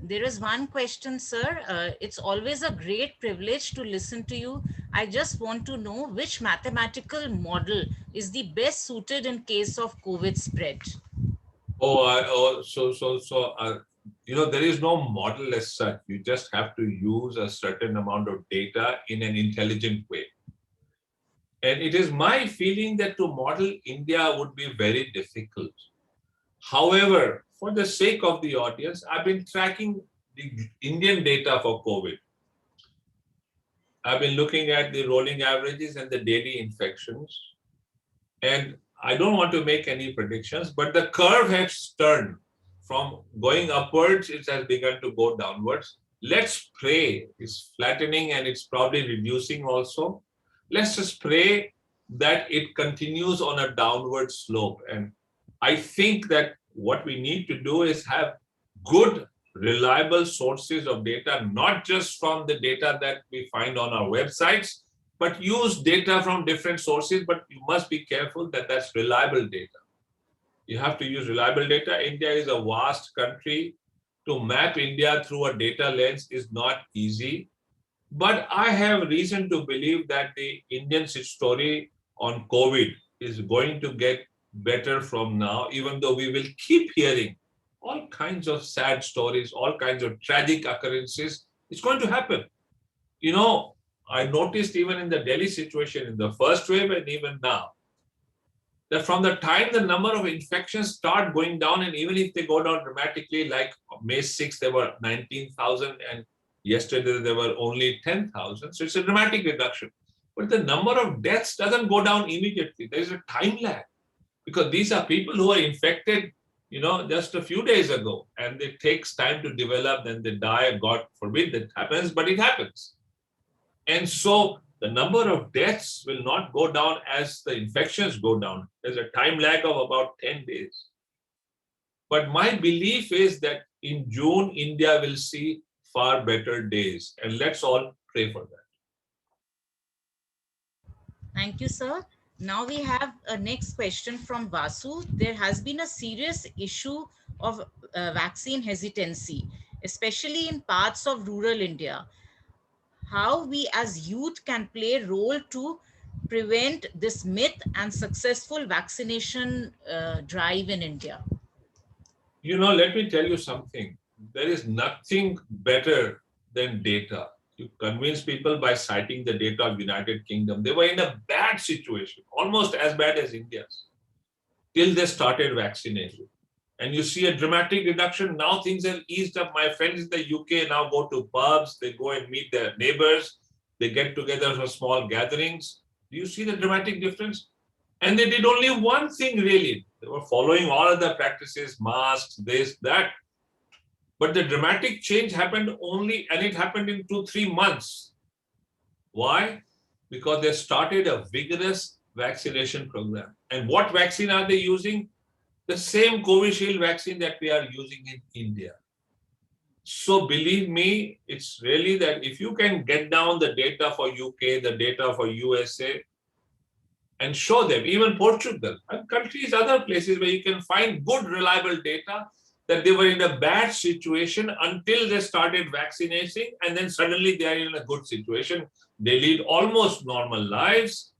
There is one question, sir. It's always a great privilege to listen to you. I just want to know which mathematical model is the best suited in case of COVID spread. There is no model as such. You just have to use a certain amount of data in an intelligent way. And it is my feeling that to model India would be very difficult. However, for the sake of the audience, I've been tracking the Indian data for COVID. I've been looking at the rolling averages and the daily infections. And I don't want to make any predictions, but the curve has turned from going upwards, it has begun to go downwards. Let's pray it's flattening and it's probably reducing also. Let's just pray that it continues on a downward slope. And I think that what we need to do is have good, reliable sources of data, not just from the data that we find on our websites, but use data from different sources. But you must be careful that that's reliable data. You have to use reliable data. India is a vast country. To map India through a data lens is not easy. But I have reason to believe that the Indian story on COVID is going to get better from now, even though we will keep hearing all kinds of sad stories, all kinds of tragic occurrences. It's going to happen. You know, I noticed even in the Delhi situation in the first wave and even now, that from the time the number of infections start going down, and even if they go down dramatically, like May 6th, there were 19,000 and yesterday there were only 10,000. So it's a dramatic reduction. But the number of deaths doesn't go down immediately. There is a time lag because these are people who are infected, just a few days ago, and it takes time to develop, then they die. God forbid that happens, but it happens. And so the number of deaths will not go down as the infections go down. There's a time lag of about 10 days. But my belief is that in June, India will see far better days. And let's all pray for that. Thank you, sir. Now we have a next question from Vasu. There has been a serious issue of vaccine hesitancy, especially in parts of rural India. How we as youth can play a role to prevent this myth and successful vaccination drive in India? Let me tell you something. There is nothing better than data. You convince people by citing the data of United Kingdom. They were in a bad situation, almost as bad as India's, till they started vaccinating. And you see a dramatic reduction. Now things have eased up. My friends in the UK now go to pubs, they go and meet their neighbors, they get together for small gatherings. Do you see the dramatic difference? And they did only one thing really. They were following all other practices, masks, this, that. But the dramatic change happened only, and it happened in 2-3 months. Why? Because they started a vigorous vaccination program. And what vaccine are they using? The same Covishield vaccine that we are using in India. So believe me, it's really that if you can get down the data for UK, the data for USA, and show them, even Portugal and countries, other places where you can find good, reliable data, that they were in a bad situation until they started vaccinating, and then suddenly they are in a good situation. They lead almost normal lives.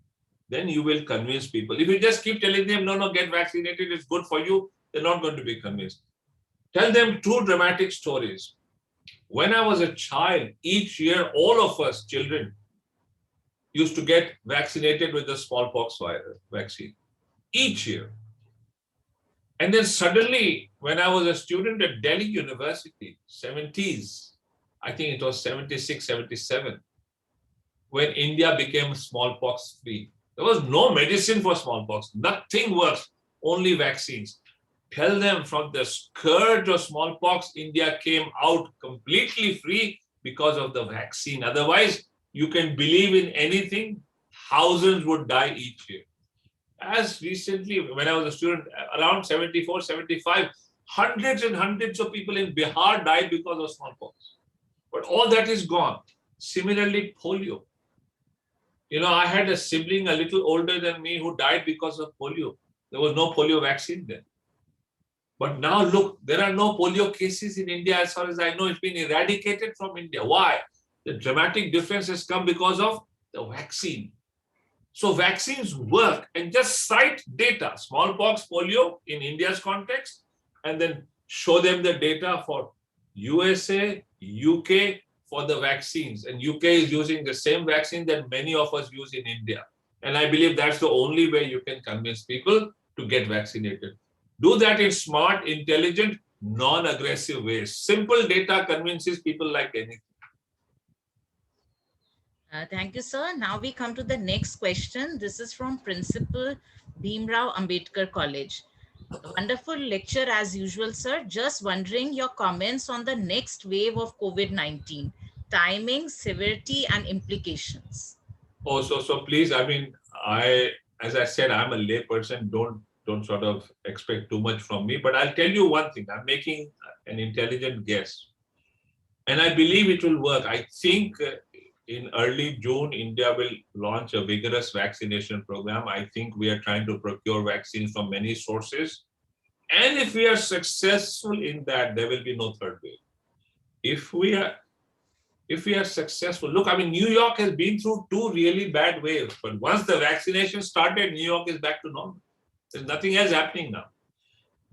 Then you will convince people. If you just keep telling them, no, get vaccinated, it's good for you, they're not going to be convinced. Tell them 2 dramatic stories. When I was a child, each year, all of us children used to get vaccinated with the smallpox virus vaccine. Each year. And then suddenly, when I was a student at Delhi University, 70s, I think it was 76, 77, when India became smallpox free. There was no medicine for smallpox. Nothing works, only vaccines. Tell them from the scourge of smallpox, India came out completely free because of the vaccine. Otherwise, you can believe in anything, thousands would die each year. As recently, when I was a student, around 74, 75, hundreds and hundreds of people in Bihar died because of smallpox. But all that is gone. Similarly, polio. You know, I had a sibling a little older than me who died because of polio. There was no polio vaccine then. But now look, there are no polio cases in India as far as I know. It's been eradicated from India. Why? The dramatic difference has come because of the vaccine. So vaccines work, and just cite data, smallpox, polio in India's context, and then show them the data for USA, UK for the vaccines. And UK is using the same vaccine that many of us use in India. And I believe that's the only way you can convince people to get vaccinated. Do that in smart, intelligent, non-aggressive ways. Simple data convinces people like anything. Thank you, sir. Now we come to the next question. This is from Principal Bhimrao Ambedkar College. A wonderful lecture as usual, sir. Just wondering your comments on the next wave of COVID-19, timing, severity, and implications. Oh, so please, I mean, as I said, I'm a lay person. Don't sort of expect too much from me. But I'll tell you one thing. I'm making an intelligent guess, and I believe it will work. I think in early June, India will launch a vigorous vaccination program. I think we are trying to procure vaccines from many sources. And if we are successful in that, there will be no third wave. If we are successful, look, I mean, New York has been through two really bad waves, but once the vaccination started, New York is back to normal. There's nothing else happening now.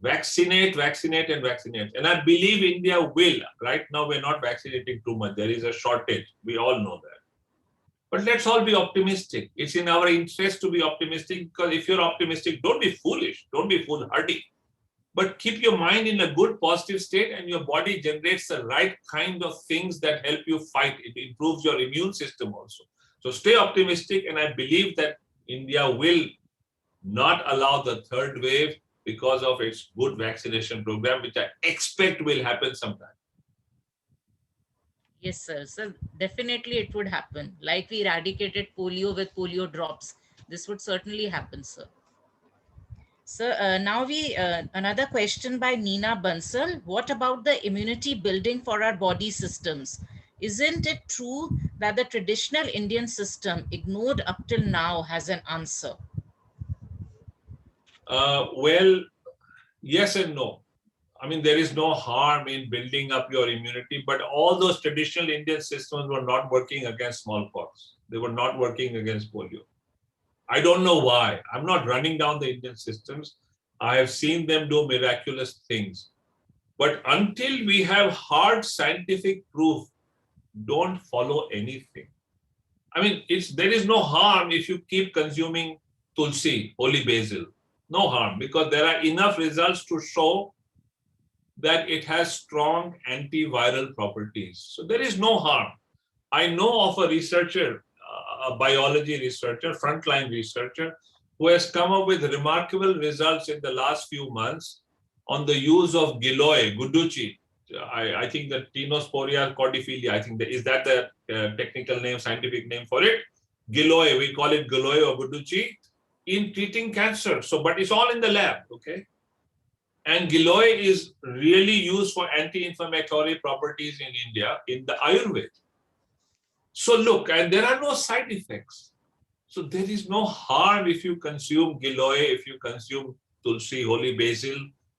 Vaccinate, vaccinate, and vaccinate. And I believe India will. Right now, we're not vaccinating too much. There is a shortage. We all know that. But let's all be optimistic. It's in our interest to be optimistic, because if you're optimistic, don't be foolish. Don't be foolhardy. But keep your mind in a good, positive state, and your body generates the right kind of things that help you fight. It improves your immune system also. So stay optimistic, and I believe that India will not allow the third wave because of its good vaccination program, which I expect will happen sometime. Yes, sir. So definitely it would happen. Like we eradicated polio with polio drops. This would certainly happen, sir. So now another question by Nina Bansal. What about the immunity building for our body systems? Isn't it true that the traditional Indian system, ignored up till now, has an answer? Well, yes and no. I mean, there is no harm in building up your immunity, but all those traditional Indian systems were not working against smallpox. They were not working against polio. I don't know why. I'm not running down the Indian systems. I have seen them do miraculous things. But until we have hard scientific proof, don't follow anything. I mean, there is no harm if you keep consuming tulsi, holy basil. No harm, because there are enough results to show that it has strong antiviral properties. So there is no harm. I know of a researcher, a biology researcher, frontline researcher, who has come up with remarkable results in the last few months on the use of Giloy, Guduchi. I think the Tinosporia cordifilia, I think is that the technical name, scientific name for it? Giloy, we call it Giloy or Guduchi, in treating cancer. So, but it's all in the lab, okay? And Giloy is really used for anti-inflammatory properties in India, in the Ayurveda. So look, and there are no side effects. So there is no harm if you consume Giloy, if you consume Tulsi, holy basil.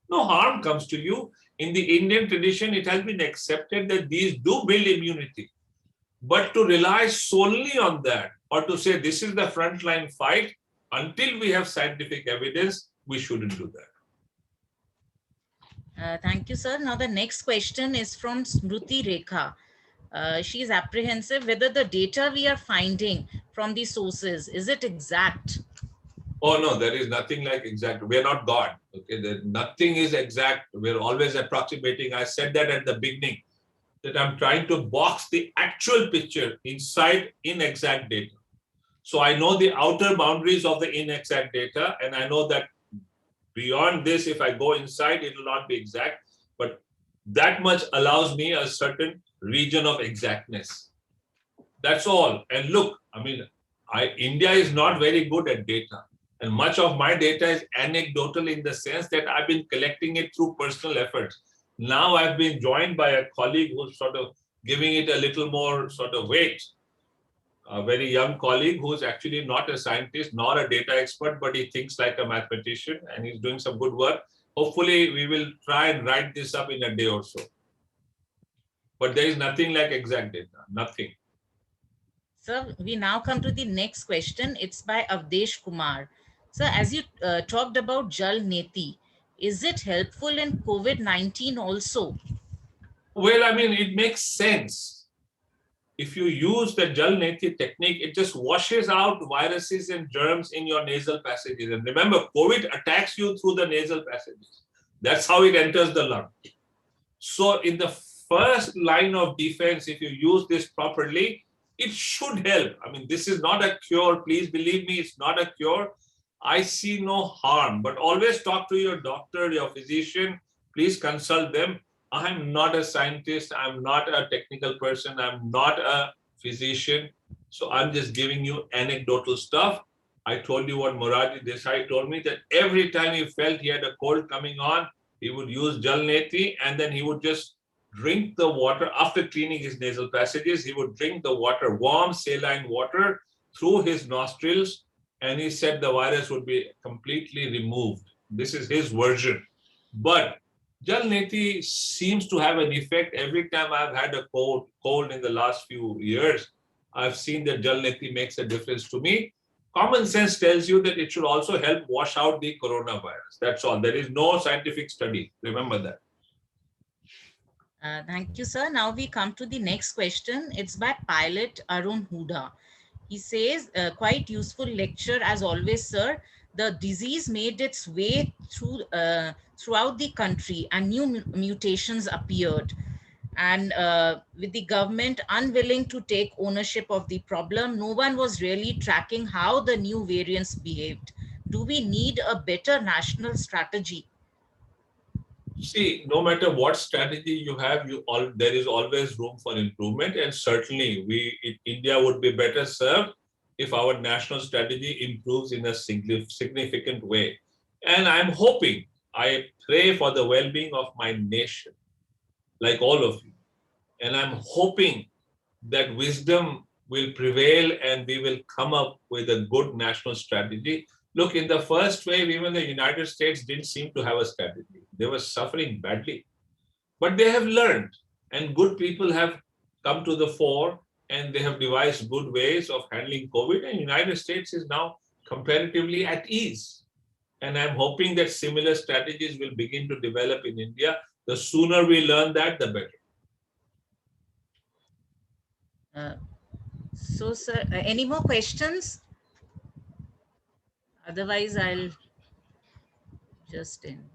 No harm comes to you. In the Indian tradition, it has been accepted that these do build immunity. But to rely solely on that, or to say this is the frontline fight, until we have scientific evidence, we shouldn't do that. Thank you, sir. Now the next question is from Smruti Rekha. She is apprehensive whether the data we are finding from these sources, is it exact? Oh no, there is nothing like exact. We're not God. Okay, nothing is exact. We're always approximating. I said that at the beginning, that I'm trying to box the actual picture inside inexact data. So I know the outer boundaries of the inexact data, and I know that beyond this, if I go inside, it will not be exact. But that much allows me a certain region of exactness. That's all. And look, I mean, India is not very good at data. And much of my data is anecdotal in the sense that I've been collecting it through personal efforts. Now I've been joined by a colleague who's sort of giving it a little more sort of weight. A very young colleague who's actually not a scientist nor a data expert, but he thinks like a mathematician and he's doing some good work. Hopefully, we will try and write this up in a day or so. But there is nothing like exact data, nothing. So we now come to the next question. It's by Avdesh Kumar. So as you talked about Jal Neti, is it helpful in COVID-19 also? Well, I mean, it makes sense. If you use the Jal Neti technique, it just washes out viruses and germs in your nasal passages. And remember, COVID attacks you through the nasal passages. That's how it enters the lung. So in the first line of defense, if you use this properly, it should help. I mean, this is not a cure. Please believe me, it's not a cure. I see no harm, but always talk to your doctor, your physician. Please consult them. I'm not a scientist. I'm not a technical person. I'm not a physician. So I'm just giving you anecdotal stuff. I told you what Morarji Desai told me, that every time he felt he had a cold coming on, he would use Jal Neti and then he would just drink the water. After cleaning his nasal passages, he would drink the water, warm saline water, through his nostrils, and he said the virus would be completely removed. This is his version. But Jal Neti seems to have an effect. Every time I've had a cold in the last few years, I've seen that Jal Neti makes a difference to me. Common sense tells you that it should also help wash out the coronavirus. That's all. There is no scientific study. Remember that. Thank you, sir. Now we come to the next question. It's by pilot Arun Huda. He says, quite useful lecture as always, sir. The disease made its way throughout the country and new mutations appeared. And with the government unwilling to take ownership of the problem, no one was really tracking how the new variants behaved. Do we need a better national strategy? See, no matter what strategy you have, there is always room for improvement, and certainly India would be better served if our national strategy improves in a significant way. And I'm hoping, I pray for the well-being of my nation, like all of you. And I'm hoping that wisdom will prevail and we will come up with a good national strategy. Look, in the first wave, even the United States didn't seem to have a strategy. They were suffering badly. But they have learned, and good people have come to the fore, and they have devised good ways of handling COVID, and the United States is now comparatively at ease. And I'm hoping that similar strategies will begin to develop in India. The sooner we learn that, the better. So, sir, any more questions? Otherwise, I'll just end.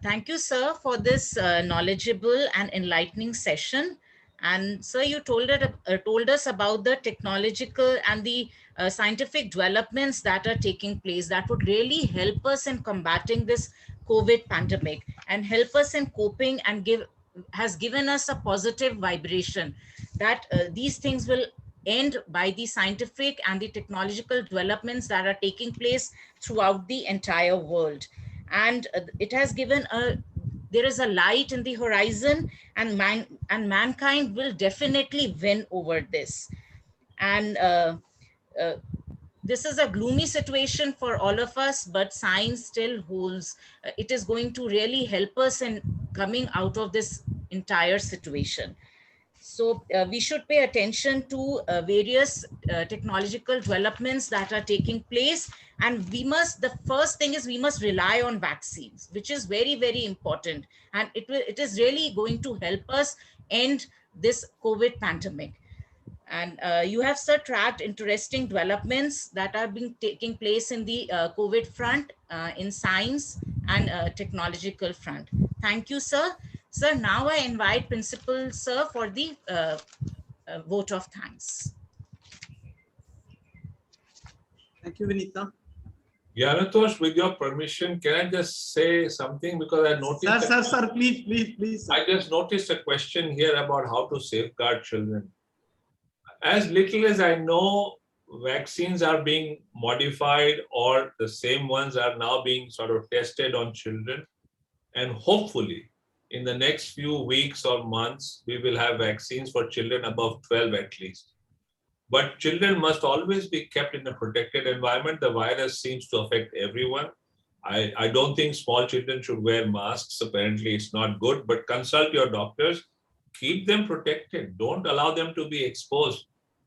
Thank you, sir, for this knowledgeable and enlightening session. And sir, you told us about the technological and the scientific developments that are taking place that would really help us in combating this COVID pandemic and help us in coping, and has given us a positive vibration that these things will end by the scientific and the technological developments that are taking place throughout the entire world. And it has given there is a light in the horizon, and mankind will definitely win over this. And this is a gloomy situation for all of us, but science still holds. It is going to really help us in coming out of this entire situation. So we should pay attention to various technological developments that are taking place. And the first thing is we must rely on vaccines, which is very, very important. And it is really going to help us end this COVID pandemic. And you have, sir, tracked interesting developments that are being taking place in the COVID front, in science and technological front. Thank you, sir. Sir, now I invite Principal, sir, for the vote of thanks. Thank you, Vinita. Yanatosh, with your permission, can I just say something? Because I noticed. Sir, please. Sir. I just noticed a question here about how to safeguard children. As little as I know, vaccines are being modified, or the same ones are now being sort of tested on children. And hopefully, in the next few weeks or months, we will have vaccines for children above 12 at least. But children must always be kept in a protected environment. The virus seems to affect everyone. I don't think small children should wear masks. Apparently, it's not good, but consult your doctors. Keep them protected. Don't allow them to be exposed,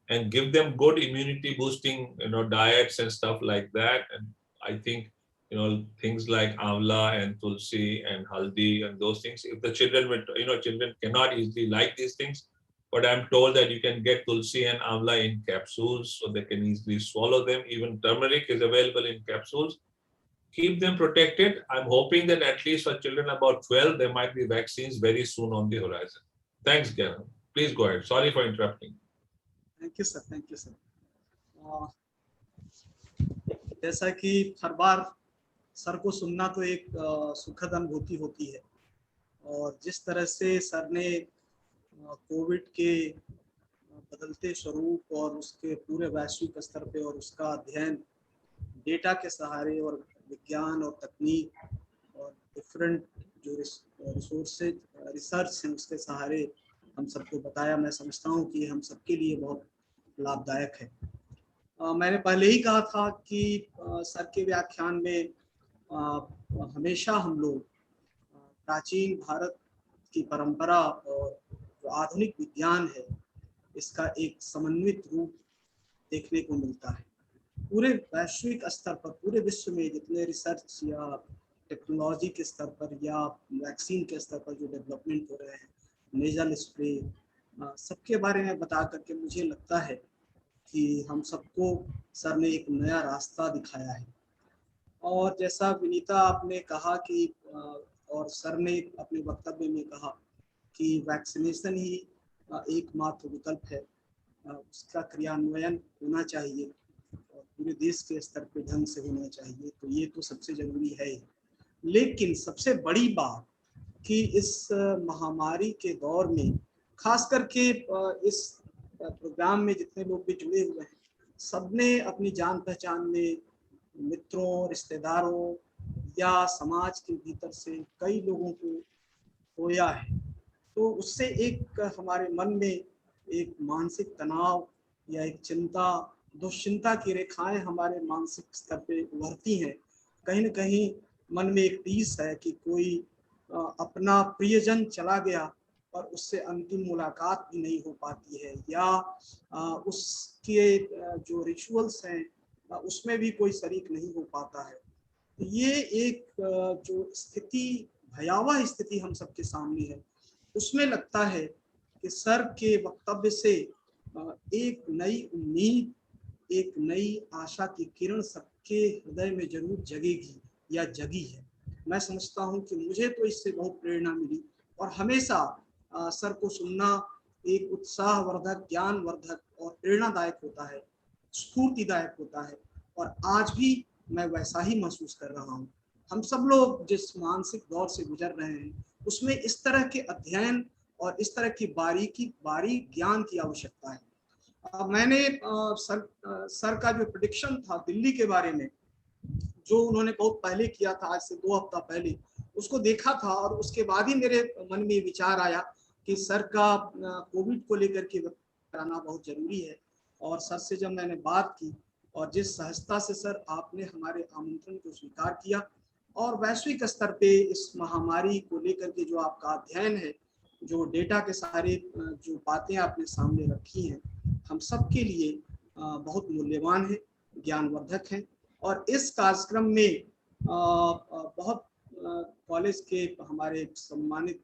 and give them good immunity boosting, diets and stuff like that. And I think, things like amla and tulsi and haldi and those things, if the children, children cannot easily like these things, but I'm told that you can get tulsi and amla in capsules so they can easily swallow them. Even turmeric is available in capsules. Keep them protected. I'm hoping that at least for children about 12, there might be vaccines very soon on the horizon. Thanks, Gavin. Please go ahead. Sorry for interrupting. Thank you, sir. जैसा कि हर बार sir को सुनना तो एक सुखद अनुभूति होती है, और जिस तरह से सर ने कोविड के बदलते स्वरूप और उसके पूरे वैश्विक स्तर पे और उसका अध्ययन डेटा के सहारे और विज्ञान और तकनीक और डिफरेंट जो रिसोर्सेज रिसर्च हैं उसके सहारे हम सबको बताया, मैं समझता हूँ कि हम सबके लिए बहुत लाभदायक है। मैंने पहले ही कहा था कि सर के व्याख्यान में हमेशा हम लोग प्राचीन भारत की परंपरा और जो आधुनिक विज्ञान है इसका एक समन्वित रूप देखने को मिलता है। पूरे वैश्विक स्तर पर, पूरे विश्व में जितने रिसर्च या टेक्नोलॉजी के स्तर पर या वैक्सीन के स्तर पर जो डेवलपमेंट हो रहे हैं, नेजल स्प्रे, सबके बारे में बता करके मुझे लगता है कि हम सबको सर ने एक नया रास्ता दिखाया है। और जैसा विनीता आपने कहा कि और सर ने अपने वक्तव्य में कहा कि वैक्सीनेशन ही एकमात्र विकल्प है, उसका क्रियान्वयन होना चाहिए और पूरे देश के स्तर पर ढंग से होना चाहिए, तो ये तो सबसे जरूरी है। लेकिन सबसे बड़ी बात कि इस महामारी के दौर में, खास करके इस प्रोग्राम में जितने लोग भी जुड़े हुए हैं, सबने अपनी जान पहचान में मित्रों, रिश्तेदारों या समाज के भीतर से कई लोगों को खोया है, तो उससे एक हमारे मन में एक मानसिक तनाव या एक चिंता, दुश्चिंता की रेखाएं हमारे मानसिक स्तर पे उभरती हैं। कहीं न कहीं मन में एक टीस है कि कोई अपना प्रियजन चला गया और उससे अंतिम मुलाकात भी नहीं हो पाती है, या उसके जो रिचुअल्स हैं उसमें भी कोई शरीक नहीं हो पाता है। ये एक जो स्थिति, भयावह स्थिति हम सबके सामने है, उसमें लगता है कि सर के वक्तव्य से एक नई उम्मीद, एक नई आशा की किरण सबके हृदय में जरूर जगेगी या जगी है। मैं समझता हूँ कि मुझे तो इससे बहुत प्रेरणा मिली, और हमेशा सर को सुनना एक उत्साहवर्धक, ज्ञानवर्धक और प्रेरणादायक होता है, स्फूर्तिदायक होता है, और आज भी मैं वैसा ही महसूस कर रहा हूँ। हम सब लोग जिस मानसिक दौर से गुजर रहे हैं उसमें इस तरह के अध्ययन और इस तरह की बारीक ज्ञान की आवश्यकता है। मैंने सर का जो प्रेडिक्शन था दिल्ली के बारे में, जो उन्होंने बहुत पहले किया था, आज से 2 हफ्ता पहले, उसको देखा था, और उसके बाद ही मेरे मन में विचार आया कि सर का कोविड को लेकर के कराना बहुत जरूरी है। और सर से जब मैंने बात की और जिस सहजता से सर आपने हमारे आमंत्रण को स्वीकार किया और वैश्विक स्तर पे इस महामारी को लेकर के जो आपका अध्ययन है, जो डेटा के सारे जो बातें आपने सामने रखी हैं, हम सब के लिए बहुत मूल्यवान है, ज्ञानवर्धक हैं। और इस कार्यक्रम में बहुत कॉलेज के हमारे सम्मानित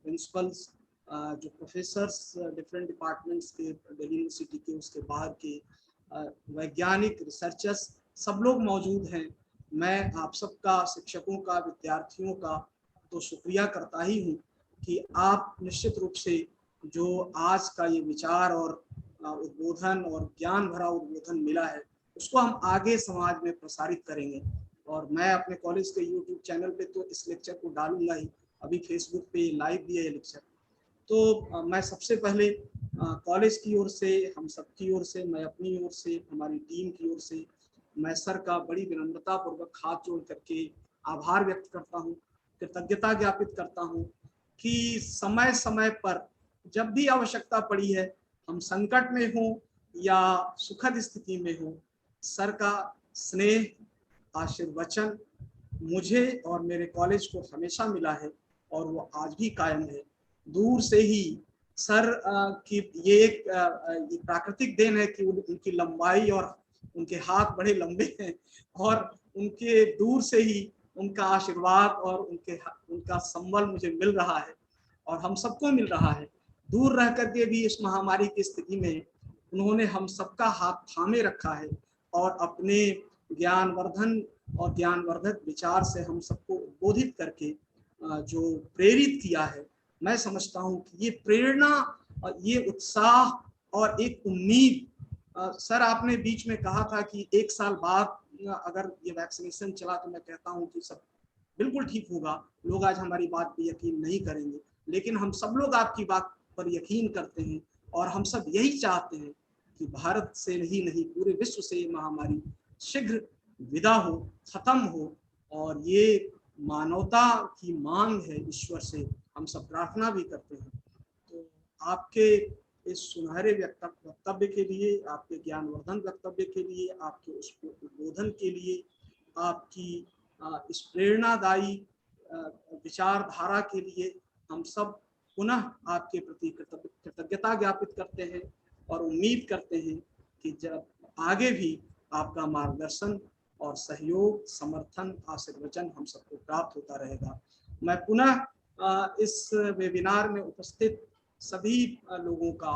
प्रिंसिपल्स जो प्रोफेसर्स डिफरेंट डिपार्टमेंट्स के, दिल्ली यूनिवर्सिटी के, उसके बाहर के वैज्ञानिक, रिसर्चर्स, सब लोग मौजूद हैं। मैं आप सबका, शिक्षकों का, विद्यार्थियों का तो शुक्रिया करता ही हूँ कि आप निश्चित रूप से जो आज का ये विचार और उद्बोधन और ज्ञान भरा उद्बोधन मिला है, उसको हम आगे समाज में प्रसारित करेंगे। और मैं अपने कॉलेज के यूट्यूब चैनल पे तो इस लेक्चर को डालूंगा ही, अभी फेसबुक पे लाइव भी है ये लेक्चर। तो मैं सबसे पहले कॉलेज की ओर से, हम सब की ओर से, मैं अपनी ओर से, हमारी टीम की ओर से मैं सर का बड़ी विनम्रता पूर्वक हाथ जोड़ करके आभार व्यक्त करता हूँ, कृतज्ञता ज्ञापित करता हूँ कि समय समय पर जब भी आवश्यकता पड़ी है, हम संकट में हो या सुखद स्थिति में हो, सर का स्नेह, आशीर्वचन मुझे और मेरे कॉलेज को हमेशा मिला है और वो आज भी कायम है। दूर से ही सर की ये एक प्राकृतिक देन है कि उनकी लंबाई और उनके हाथ बड़े लंबे हैं और उनके दूर से ही उनका आशीर्वाद और उनका संबल मुझे मिल रहा है और हम सबको मिल रहा है। दूर रह करके भी इस महामारी की स्थिति में उन्होंने हम सबका हाथ थामे रखा है और अपने ज्ञानवर्धन और ज्ञानवर्धक विचार से हम सबको उद्बोधित करके जो प्रेरित किया है, मैं समझता हूँ कि ये प्रेरणा और ये उत्साह और एक उम्मीद, सर आपने बीच में कहा था कि 1 साल बाद अगर ये वैक्सीनेशन चला तो मैं कहता हूँ कि सब बिल्कुल ठीक होगा। लोग आज हमारी बात पे यकीन नहीं करेंगे, लेकिन हम सब लोग आपकी बात पर यकीन करते हैं और हम सब यही चाहते हैं कि भारत से ही नहीं, पूरे विश्व से ये महामारी शीघ्र विदा हो, खत्म हो। और ये मानवता की मांग है, ईश्वर से हम सब प्रार्थना भी करते हैं। तो आपके इस सुनहरे वक्तव्य के लिए, आपके ज्ञानवर्धन वक्तव्य के लिए, आपके उस उद्बोधन के लिए, आपकी इस प्रेरणादायी विचारधारा के लिए हम सब पुनः आपके प्रति कृतज्ञता ज्ञापित करते हैं और उम्मीद करते हैं कि जब आगे भी आपका मार्गदर्शन और सहयोग, समर्थन, आशीर्वचन हम सबको प्राप्त होता रहेगा। मैं पुनः इस वेबिनार में उपस्थित सभी लोगों का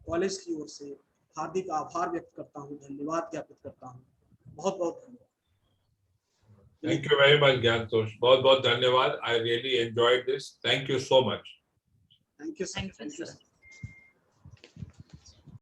कॉलेज की ओर से हार्दिक आभार व्यक्त करता हूँ, धन्यवाद ज्ञापित करता हूँ। बहुत बहुत धन्यवाद। Thank you very much, Gyantosh. बहुत बहुत धन्यवाद. I really enjoyed this. Thank you so much. Thank you, sir. Thank you, sir.